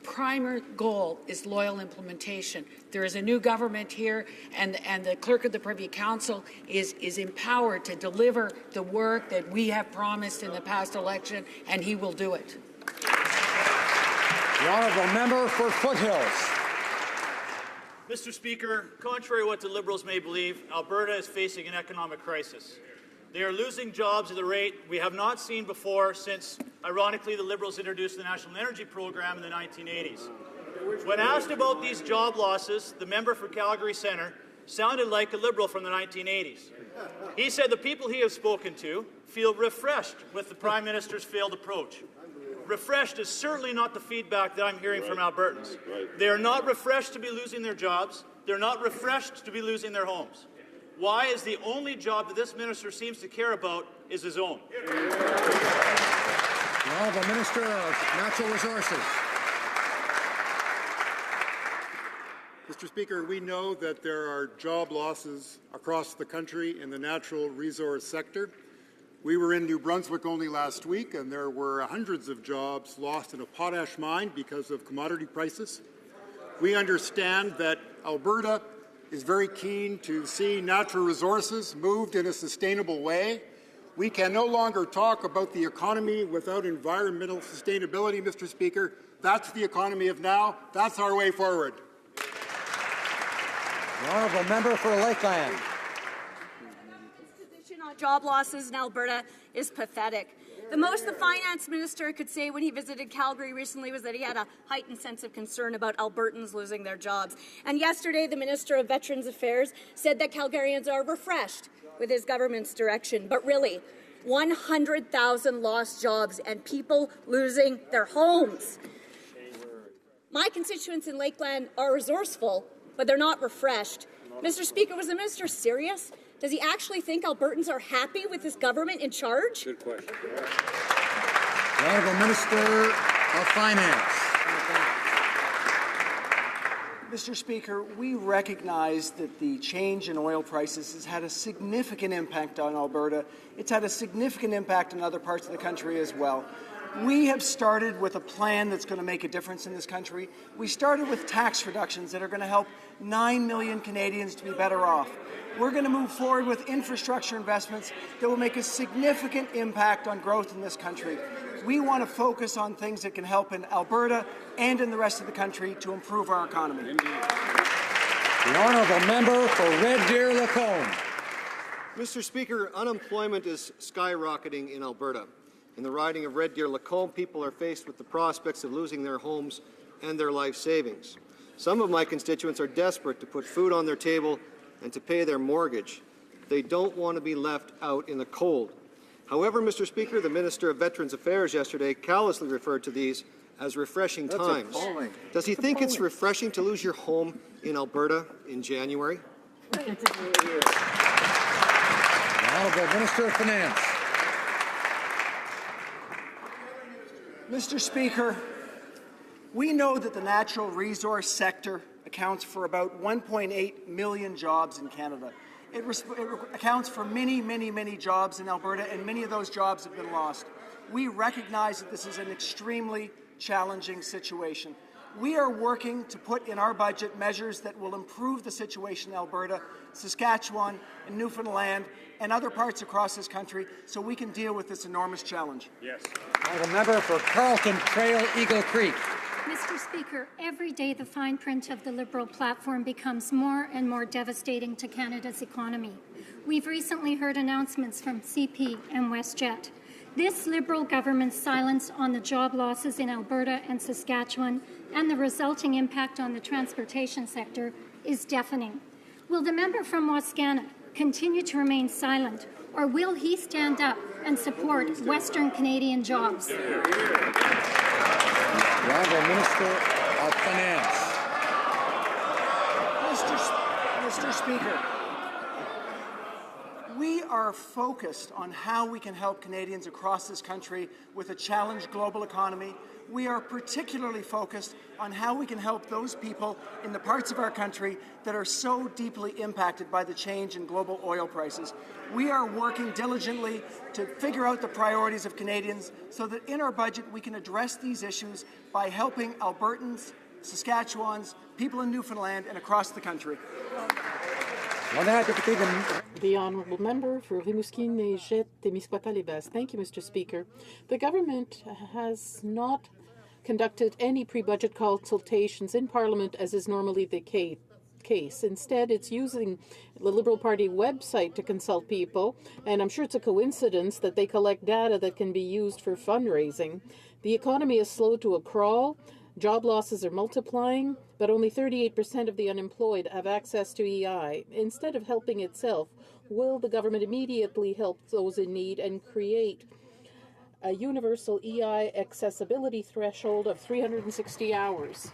primary goal is loyal implementation. There is a new government here, and the Clerk of the Privy Council is empowered to deliver the work that we have promised in the past election, and he will do it. The Honourable Member for Foothills. Mr. Speaker, contrary to what the Liberals may believe, Alberta is facing an economic crisis. They are losing jobs at a rate we have not seen before since, ironically, the Liberals introduced the National Energy Program in the 1980s. When asked about these job losses, the member for Calgary Centre sounded like a Liberal from the 1980s. He said the people he has spoken to feel refreshed with the Prime Minister's failed approach. Refreshed is certainly not the feedback that I'm hearing from Albertans. They are not refreshed to be losing their jobs. They're not refreshed to be losing their homes. Why is the only job that this minister seems to care about is his own? The Honourable Minister of Natural Resources. Mr. Speaker, we know that there are job losses across the country in the natural resource sector. We were in New Brunswick only last week, and there were hundreds of jobs lost in a potash mine because of commodity prices. We understand that Alberta is very keen to see natural resources moved in a sustainable way. We can no longer talk about the economy without environmental sustainability, Mr. Speaker. That's the economy of now. That's our way forward. The Honourable Member for Lakeland. This position on job losses in Alberta is pathetic. The most the finance minister could say when he visited Calgary recently was that he had a heightened sense of concern about Albertans losing their jobs. And yesterday, the Minister of Veterans Affairs said that Calgarians are refreshed with his government's direction. But really, 100,000 lost jobs and people losing their homes. My constituents in Lakeland are resourceful, but they're not refreshed. Mr. Speaker, was the minister serious? Does he actually think Albertans are happy with his government in charge? Good question. The Honourable Minister of Finance. Mr. Speaker, we recognize that the change in oil prices has had a significant impact on Alberta. It's had a significant impact in other parts of the country as well. We have started with a plan that's going to make a difference in this country. We started with tax reductions that are going to help 9 million Canadians to be better off. We're going to move forward with infrastructure investments that will make a significant impact on growth in this country. We want to focus on things that can help in Alberta and in the rest of the country to improve our economy. The Honourable Member for Red Deer Lacombe. Mr. Speaker, unemployment is skyrocketing in Alberta. In the riding of Red Deer Lacombe, people are faced with the prospects of losing their homes and their life savings. Some of my constituents are desperate to put food on their table and to pay their mortgage. They don't want to be left out in the cold. However, Mr. Speaker, the Minister of Veterans Affairs yesterday callously referred to these as refreshing times. Appalling. Does he think it's refreshing to lose your home in Alberta in January? The Honourable Minister of Finance. Mr. Speaker, we know that the natural resource sector accounts for about 1.8 million jobs in Canada. It accounts for many, many, many jobs in Alberta, and many of those jobs have been lost. We recognize that this is an extremely challenging situation. We are working to put in our budget measures that will improve the situation in Alberta, Saskatchewan, and Newfoundland, and other parts across this country so we can deal with this enormous challenge. Yes. Honourable Member for Carleton Trail Eagle Creek. Mr. Speaker, every day the fine print of the Liberal platform becomes more and more devastating to Canada's economy. We've recently heard announcements from CP and WestJet. This Liberal government's silence on the job losses in Alberta and Saskatchewan and the resulting impact on the transportation sector is deafening. Will the member from Wascana continue to remain silent, or will he stand up and support Western Canadian jobs? The Honourable Minister of Finance. Mr. Speaker, we are focused on how we can help Canadians across this country with a challenged global economy. We are particularly focused on how we can help those people in the parts of our country that are so deeply impacted by the change in global oil prices. We are working diligently to figure out the priorities of Canadians so that in our budget we can address these issues by helping Albertans, Saskatchewans, people in Newfoundland, and across the country. The Honourable Member for Rimouski, Neigette, Témiscouata-les-Basses. Thank you, Mr. Speaker. The government has not conducted any pre-budget consultations in Parliament, as is normally the case. Instead, it's using the Liberal Party website to consult people, and I'm sure it's a coincidence that they collect data that can be used for fundraising. The economy is slow to a crawl. Job losses are multiplying, but only 38% of the unemployed have access to EI. Instead of helping itself, will the government immediately help those in need and create a universal EI accessibility threshold of 360 hours?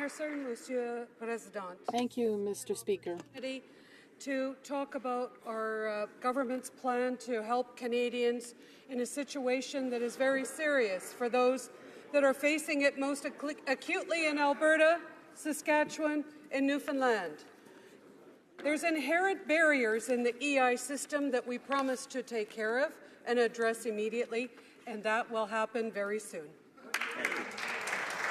Person, Monsieur President. Thank you, Mr. Speaker. To talk about our government's plan to help Canadians in a situation that is very serious for those that are facing it most acutely in Alberta, Saskatchewan, and Newfoundland. There's inherent barriers in the EI system that we promised to take care of and address immediately, and that will happen very soon.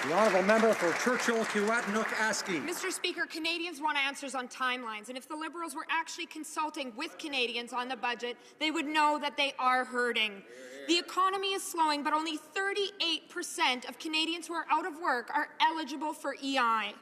The honourable member for Churchill, Kiiwetinoong-Aski. Mr. Speaker, Canadians want answers on timelines, and if the Liberals were actually consulting with Canadians on the budget, they would know that they are hurting. The economy is slowing, but only 38% of Canadians who are out of work are eligible for EI.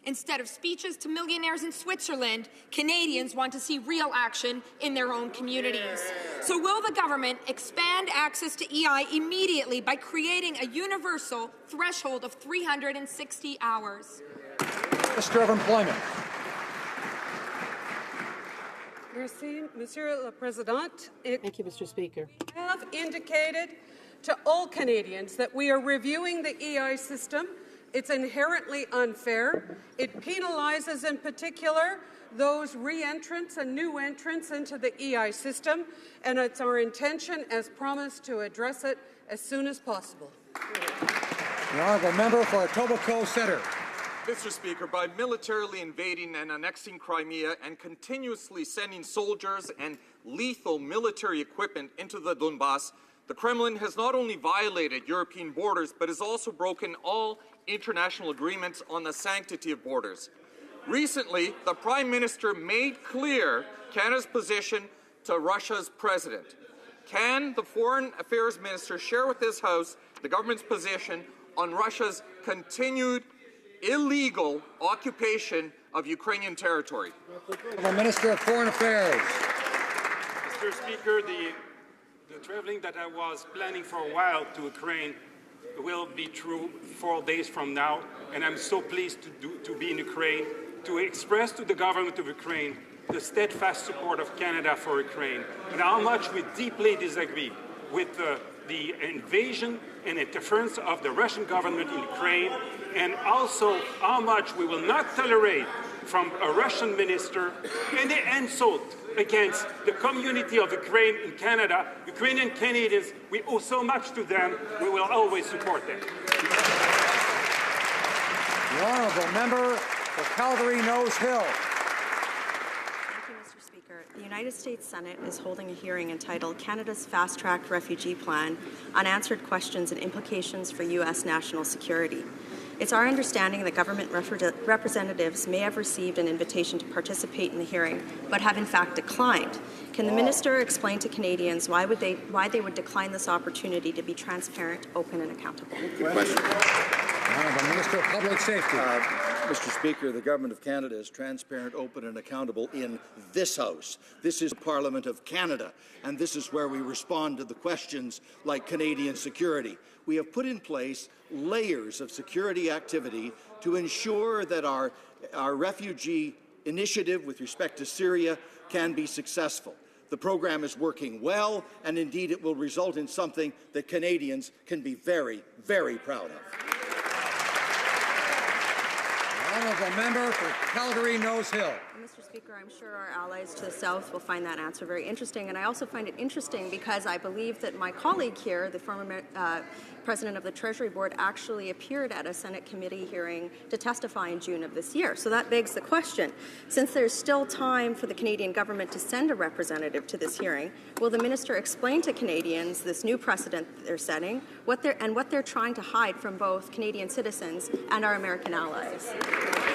Instead of speeches to millionaires in Switzerland, Canadians want to see real action in their own communities. So will the government expand access to EI immediately by creating a universal threshold of 360 hours? Minister of Employment. Merci, Monsieur le Président. Thank you, Mr. Speaker. We have indicated to all Canadians that we are reviewing the EI system. It's inherently unfair. It penalizes, in particular, those re-entrants and new entrants into the EI system, and it's our intention, as promised, to address it as soon as possible. The honourable member for Etobicoke Centre. Mr. Speaker, by militarily invading and annexing Crimea and continuously sending soldiers and lethal military equipment into the Donbass, the Kremlin has not only violated European borders, but has also broken all international agreements on the sanctity of borders. Recently, the Prime Minister made clear Canada's position to Russia's president. Can the Foreign Affairs Minister share with this House the government's position on Russia's continued illegal occupation of Ukrainian territory? The Minister of Foreign Affairs. Mr. Speaker, the traveling that I was planning for a while to Ukraine will be true 4 days from now, and I'm so pleased to be in Ukraine, to express to the government of Ukraine the steadfast support of Canada for Ukraine, and how much we deeply disagree with the invasion and interference of the Russian government in Ukraine, and also how much we will not tolerate from a Russian minister any insult against the community of Ukraine in Canada. Ukrainian Canadians, we owe so much to them, we will always support them. The honourable member for Calgary-Nose Hill. Thank you, Mr. Speaker. The United States Senate is holding a hearing entitled Canada's Fast-Track Refugee Plan, Unanswered Questions and Implications for U.S. National Security. It's our understanding that government representatives may have received an invitation to participate in the hearing, but have in fact declined. Can the minister explain to Canadians why they would decline this opportunity to be transparent, open, and accountable? Good question. The Minister of Public Safety. Mr. Speaker, the Government of Canada is transparent, open, and accountable in this House. This is Parliament of Canada, and this is where we respond to the questions like Canadian security. We have put in place layers of security activity to ensure that our refugee initiative with respect to Syria can be successful. The program is working well, and indeed it will result in something that Canadians can be very, very proud of. Honourable member for Calgary-Nose Hill. Mr. Speaker, I'm sure our allies to the south will find that answer very interesting, and I also find it interesting because I believe that my colleague here, the former President of the Treasury Board, actually appeared at a Senate committee hearing to testify in June of this year. So that begs the question, since there's still time for the Canadian government to send a representative to this hearing, will the minister explain to Canadians this new precedent that they're setting, what they're trying to hide from both Canadian citizens and our American allies?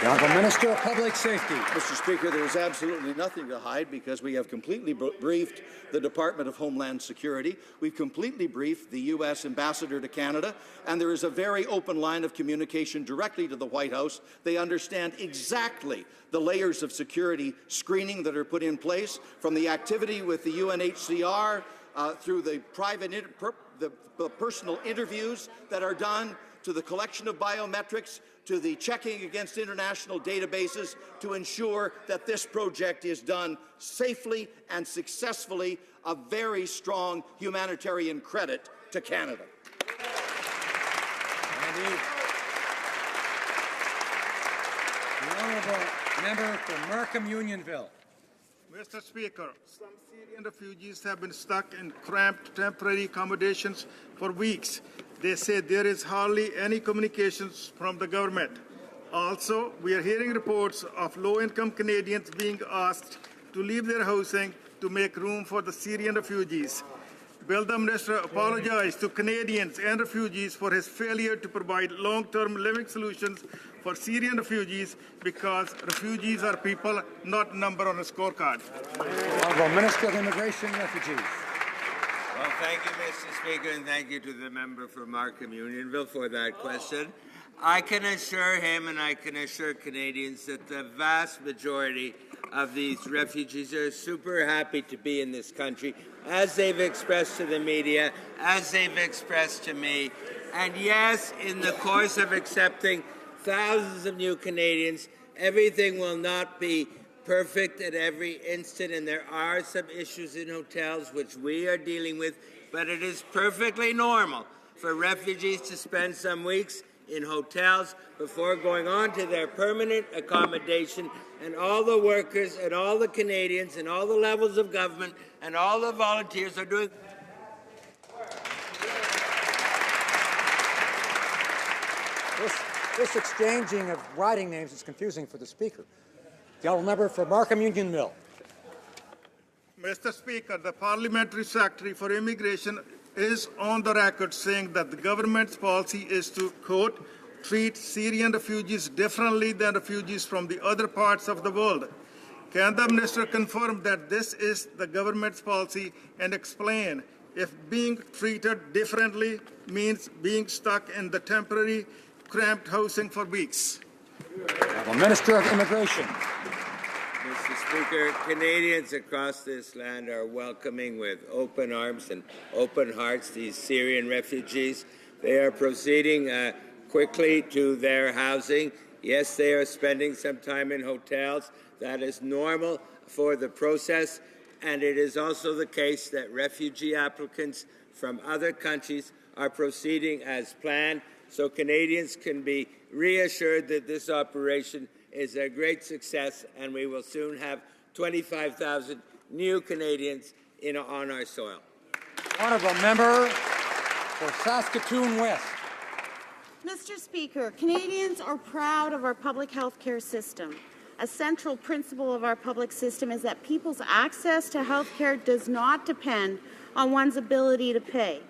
The Honourable Minister of Public Safety. Mr. Speaker, there is absolutely nothing to hide because we have completely briefed the Department of Homeland Security. We've completely briefed the U.S. Ambassador to Canada, and there is a very open line of communication directly to the White House. They understand exactly the layers of security screening that are put in place, from the activity with the UNHCR through the the personal interviews that are done, to the collection of biometrics, to the checking against international databases, to ensure that this project is done safely and successfully, a very strong humanitarian credit to Canada. Honourable member for Markham Unionville. Mr. Speaker, some Syrian refugees have been stuck in cramped temporary accommodations for weeks. They say there is hardly any communications from the government. Also, we are hearing reports of low-income Canadians being asked to leave their housing to make room for the Syrian refugees. Will the Minister apologize to Canadians and refugees for his failure to provide long-term living solutions for Syrian refugees, because refugees are people, not a number on a scorecard? Honourable Minister of Immigration and Refugees. Well, thank you, Mr. Speaker, and thank you to the member for Markham Unionville for that question. I can assure him and I can assure Canadians that the vast majority of these refugees are super happy to be in this country, as they've expressed to the media, as they've expressed to me. And yes, in the course of accepting thousands of new Canadians, everything will not be perfect at every instant, and there are some issues in hotels which we are dealing with, but it is perfectly normal for refugees to spend some weeks in hotels before going on to their permanent accommodation, and all the workers and all the Canadians and all the levels of government and all the volunteers are doing. This exchanging of riding names is confusing for the Speaker. The honourable member for Markham Unionville. Mr. Speaker, the Parliamentary Secretary for Immigration is on the record saying that the government's policy is to, quote, treat Syrian refugees differently than refugees from the other parts of the world. Can the Minister confirm that this is the government's policy and explain if being treated differently means being stuck in the temporary cramped housing for weeks? The Minister of Immigration. Mr. Speaker, Canadians across this land are welcoming with open arms and open hearts these Syrian refugees. They are proceeding quickly to their housing. Yes, they are spending some time in hotels. That is normal for the process. And it is also the case that refugee applicants from other countries are proceeding as planned. So Canadians can be reassured that this operation is a great success, and we will soon have 25,000 new Canadians on our soil. Honourable member for Saskatoon West. Mr. Speaker, Canadians are proud of our public health care system. A central principle of our public system is that people's access to health care does not depend on one's ability to pay.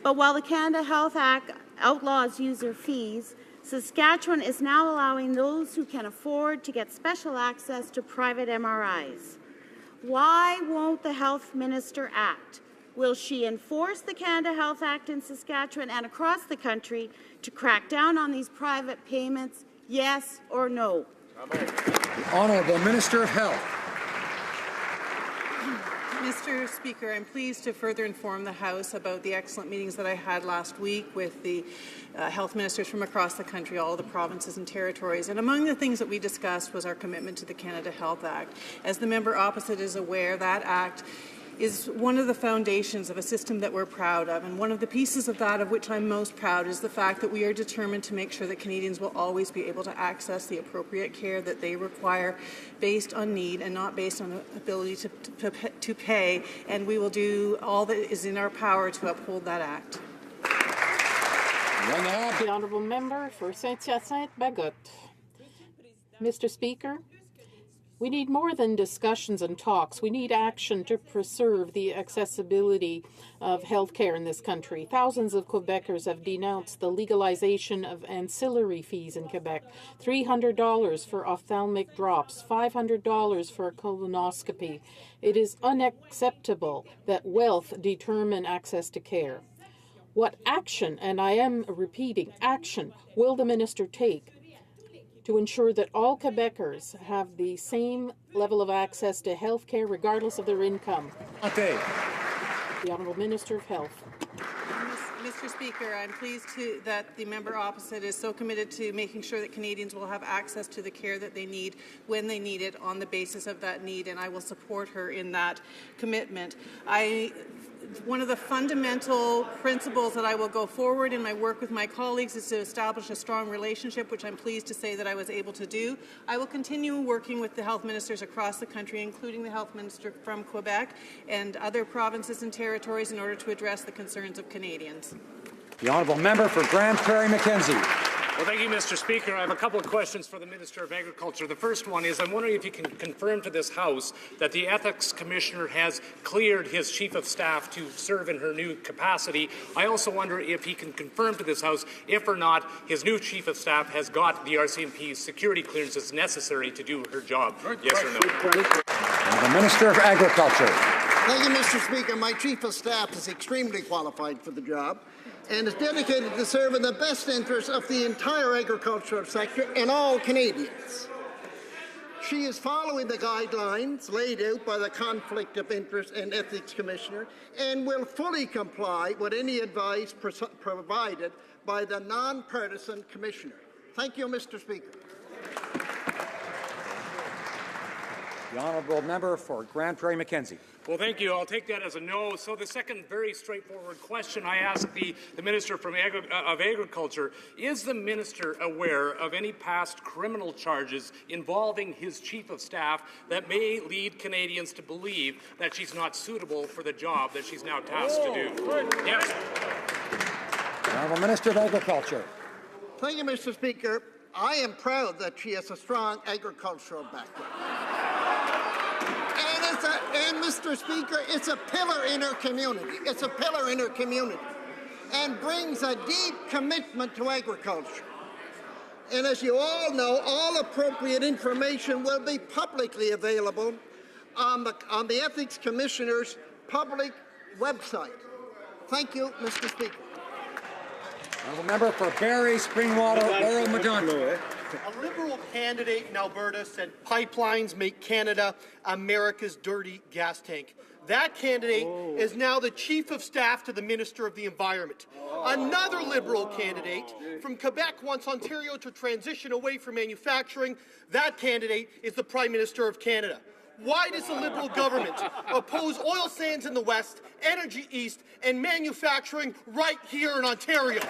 But while the Canada Health Act outlaws user fees, Saskatchewan is now allowing those who can afford to get special access to private MRIs. Why won't the Health Minister act? Will she enforce the Canada Health Act in Saskatchewan and across the country to crack down on these private payments, yes or no? The Honourable Minister of Health. Mr. Speaker, I'm pleased to further inform the House about the excellent meetings that I had last week with the health ministers from across the country, all the provinces and territories. And among the things that we discussed was our commitment to the Canada Health Act. As the member opposite is aware, that act is one of the foundations of a system that we're proud of. And one of the pieces of that of which I'm most proud is the fact that we are determined to make sure that Canadians will always be able to access the appropriate care that they require based on need and not based on ability to pay. And we will do all that is in our power to uphold that act. The honourable member for Saint-Hyacinthe Bagot. Mr. Speaker, we need more than discussions and talks. We need action to preserve the accessibility of health care in this country. Thousands of Quebecers have denounced the legalization of ancillary fees in Quebec. $300 for ophthalmic drops, $500 for a colonoscopy. It is unacceptable that wealth determine access to care. What action, and I am repeating, action, will the minister take to ensure that all Quebecers have the same level of access to health care regardless of their income? Okay. The Honourable Minister of Health. Mr. Speaker, I'm pleased that the member opposite is so committed to making sure that Canadians will have access to the care that they need when they need it on the basis of that need, and I will support her in that commitment. One of the fundamental principles that I will go forward in my work with my colleagues is to establish a strong relationship, which I'm pleased to say that I was able to do. I will continue working with the health ministers across the country, including the health minister from Quebec and other provinces and territories, in order to address the concerns of Canadians. The honourable member for Grande Prairie Mackenzie. Well, thank you, Mr. Speaker. I have a couple of questions for the Minister of Agriculture. The first one is, I'm wondering if you can confirm to this House that the Ethics Commissioner has cleared his Chief of Staff to serve in her new capacity. I also wonder if he can confirm to this House if or not his new Chief of Staff has got the RCMP's security clearances necessary to do her job. Yes or no? The Minister of Agriculture. Thank you, Mr. Speaker. My Chief of Staff is extremely qualified for the job and is dedicated to serving the best interests of the entire agricultural sector and all Canadians. She is following the guidelines laid out by the Conflict of Interest and Ethics Commissioner and will fully comply with any advice provided by the non-partisan Commissioner. Thank you, Mr. Speaker. The honourable member for Grande Prairie Mackenzie. Well, thank you. I'll take that as a no. So the second very straightforward question I ask the Minister of Agriculture, is the Minister aware of any past criminal charges involving his Chief of Staff that may lead Canadians to believe that she's not suitable for the job that she's now tasked to do? Yes. The honourable Minister of Agriculture. Thank you, Mr. Speaker. I am proud that she has a strong agricultural background. And Mr. Speaker, it's a pillar in her community. It's a pillar in her community and brings a deep commitment to agriculture. And as you all know, all appropriate information will be publicly available on the Ethics Commissioner's public website. Thank you, Mr. Speaker. Honourable member for Barrie, Springwater, Laurel, Medonte. A Liberal candidate in Alberta said pipelines make Canada America's dirty gas tank. That candidate is now the Chief of Staff to the Minister of the Environment. Another Liberal candidate from Quebec wants Ontario to transition away from manufacturing. That candidate is the Prime Minister of Canada. Why does the Liberal government oppose oil sands in the West, energy east, and manufacturing right here in Ontario?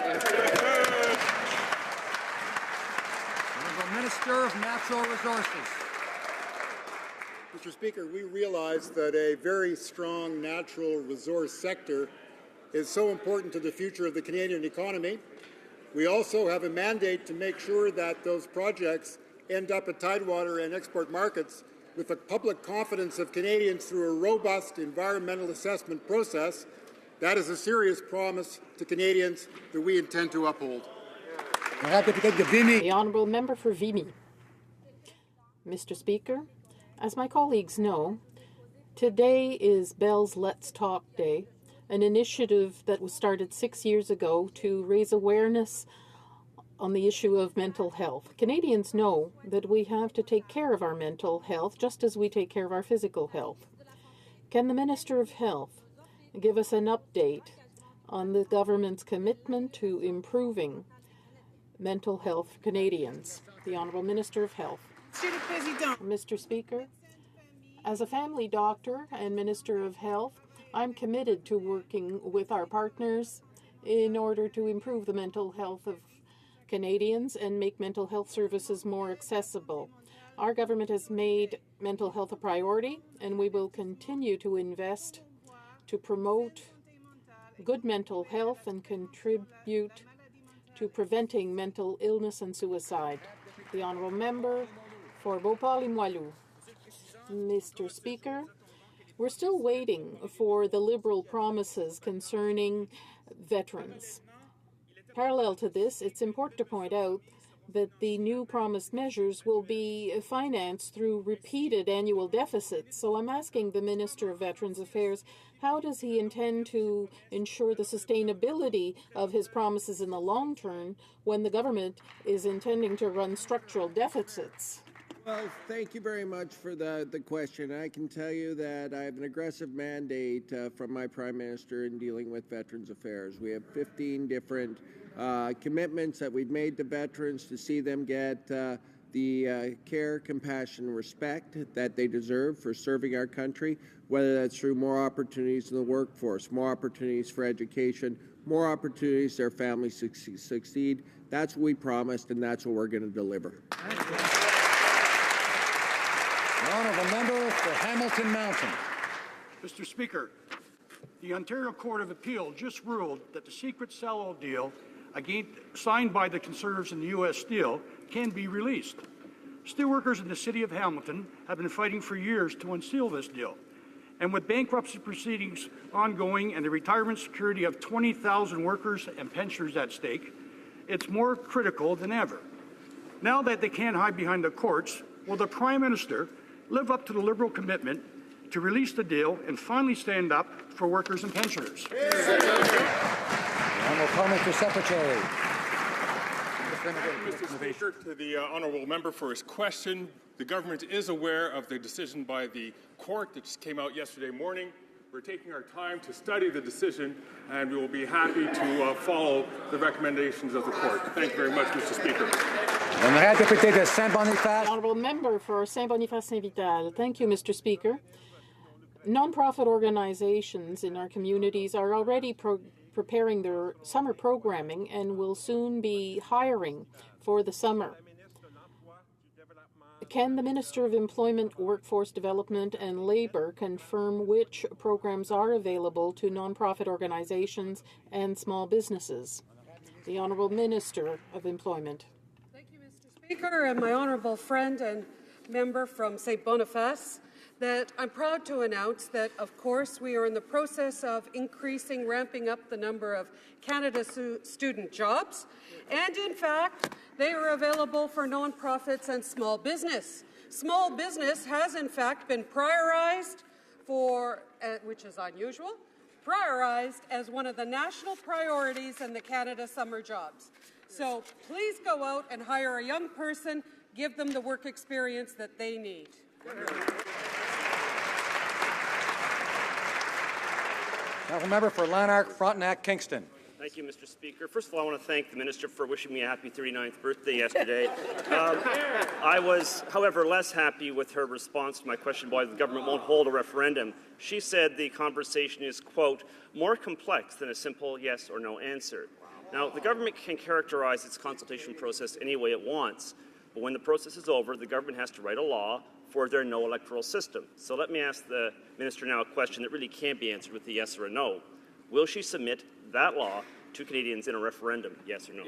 Honourable Minister of Natural Resources. Mr. Speaker, we realize that a very strong natural resource sector is so important to the future of the Canadian economy. We also have a mandate to make sure that those projects end up at Tidewater and export markets with the public confidence of Canadians through a robust environmental assessment process. That is a serious promise to Canadians that we intend to uphold. The honourable member for Vimy. Mr. Speaker, as my colleagues know, today is Bell's Let's Talk Day, an initiative that was started 6 years ago to raise awareness on the issue of mental health. Canadians know that we have to take care of our mental health just as we take care of our physical health. Can the Minister of Health give us an update on the government's commitment to improving mental health for Canadians? The Honourable Minister of Health. Mr. Speaker, as a family doctor and Minister of Health, I'm committed to working with our partners in order to improve the mental health of Canadians and make mental health services more accessible. Our government has made mental health a priority, and we will continue to invest to promote good mental health and contribute to preventing mental illness and suicide. The Honourable Member for Beauport-Limoilou. Mr. Speaker, we're still waiting for the Liberal promises concerning veterans. Parallel to this, it's important to point out that the new promised measures will be financed through repeated annual deficits. So I'm asking the Minister of Veterans Affairs, how does he intend to ensure the sustainability of his promises in the long term when the government is intending to run structural deficits? Well, thank you very much for the question. I can tell you that I have an aggressive mandate from my Prime Minister in dealing with Veterans Affairs. We have 15 different commitments that we've made to veterans to see them get the care, compassion, respect that they deserve for serving our country, whether that's through more opportunities in the workforce, more opportunities for education, more opportunities their families succeed. That's what we promised, and that's what we're going to deliver. The honourable member for Hamilton Mountain. Mr. Speaker, the Ontario Court of Appeal just ruled that the secret sell-out deal signed by the Conservatives in the U.S. Steel can be released. Steelworkers in the city of Hamilton have been fighting for years to unseal this deal. And with bankruptcy proceedings ongoing and the retirement security of 20,000 workers and pensioners at stake, it's more critical than ever. Now that they can't hide behind the courts, will the Prime Minister live up to the Liberal commitment to release the deal and finally stand up for workers and pensioners? Honourable Parliamentary Secretary. Mr. Speaker, to the honourable member for his question, the government is aware of the decision by the court that just came out yesterday morning. We're taking our time to study the decision, and we will be happy to follow the recommendations of the court. Thank you very much, Mr. Speaker. Honourable member for Saint-Boniface-Saint-Vital. Thank you, Mr. Speaker. Non-profit organizations in our communities are already preparing their summer programming and will soon be hiring for the summer. Can the Minister of Employment, Workforce Development and Labour confirm which programs are available to non-profit organizations and small businesses? The Honourable Minister of Employment. Thank you, Mr. Speaker, and my honourable friend and member from St. Boniface, that I'm proud to announce that, of course, we are in the process of ramping up the number of Canada student jobs, and in fact, they are available for nonprofits and small business. Small business has, in fact, been prioritized which is unusual, prioritized as one of the national priorities in the Canada summer jobs. So please go out and hire a young person, give them the work experience that they need. Honourable member for Lanark, Frontenac, Kingston. Thank you, Mr. Speaker. First of all, I want to thank the Minister for wishing me a happy 39th birthday yesterday. I was, however, less happy with her response to my question why the government won't hold a referendum. She said the conversation is, quote, more complex than a simple yes or no answer. Now, the government can characterize its consultation process any way it wants, but when the process is over, the government has to write a law for their no electoral system. So let me ask the Minister now a question that really can't be answered with a yes or a no. Will she submit that law to Canadians in a referendum, yes or no?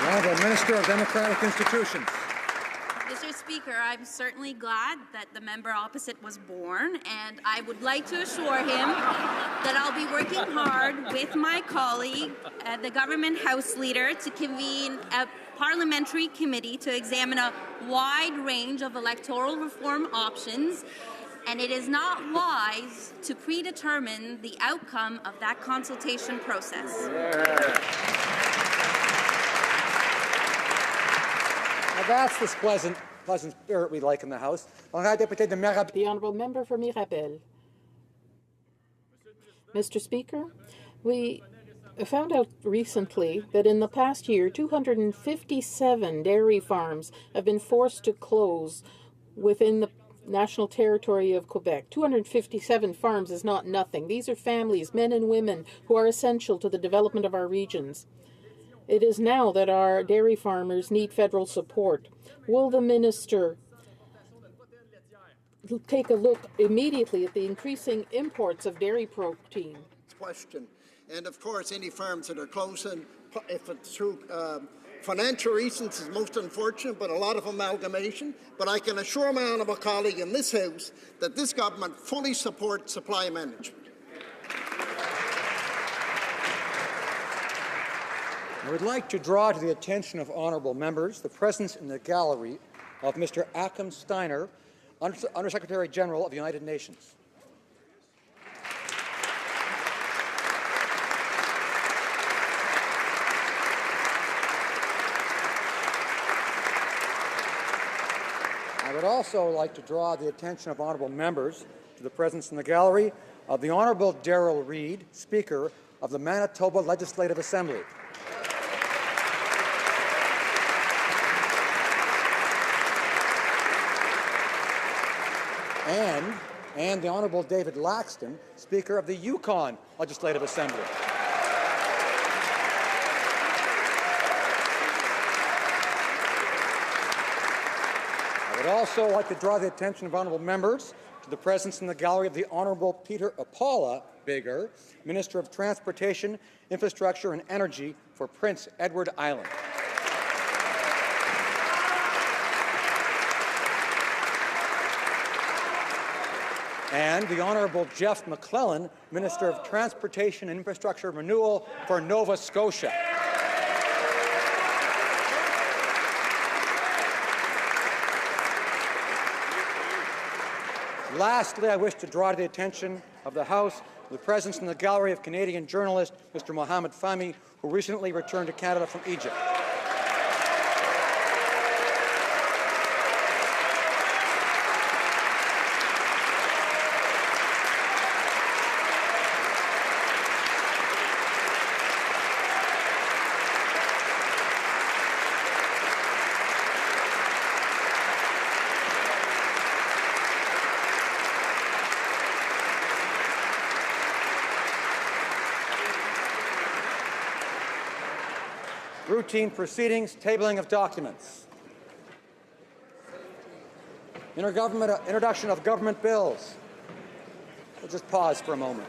Honourable Minister of Democratic Institutions. Mr. Speaker, I'm certainly glad that the member opposite was born, and I would like to assure him that I'll be working hard with my colleague, the government House Leader, to convene a parliamentary committee to examine a wide range of electoral reform options, and it is not wise to predetermine the outcome of that consultation process. Now that's the pleasant spirit we like in the House. The honourable member for Mirabel. Mr. Speaker, we found out recently that in the past year, 257 dairy farms have been forced to close within the national territory of Quebec. 257 farms is not nothing. These are families, men and women, who are essential to the development of our regions. It is now that our dairy farmers need federal support. Will the minister take a look immediately at the increasing imports of dairy protein? Question. And of course, any farms that are closing, if it's through financial reasons, is most unfortunate, but a lot of amalgamation. But I can assure my honourable colleague in this House that this government fully supports supply management. I would like to draw to the attention of honourable members the presence in the gallery of Mr. Achim Steiner, Undersecretary General of the United Nations. would also like to draw the attention of honourable members to the presence in the gallery of the Honourable Darrell Reid, Speaker of the Manitoba Legislative Assembly. And the Honourable David Laxton, Speaker of the Yukon Legislative Assembly. I would also like to draw the attention of honourable members to the presence in the gallery of the Honourable Peter Apala Bigger, Minister of Transportation, Infrastructure and Energy for Prince Edward Island. And the Honourable Jeff McClellan, Minister of Transportation and Infrastructure Renewal for Nova Scotia. Lastly, I wish to draw to the attention of the House the presence in the gallery of Canadian journalist Mr. Mohamed Fahmy, who recently returned to Canada from Egypt. Routine proceedings, tabling of documents. Introduction of government bills. We'll just pause for a moment.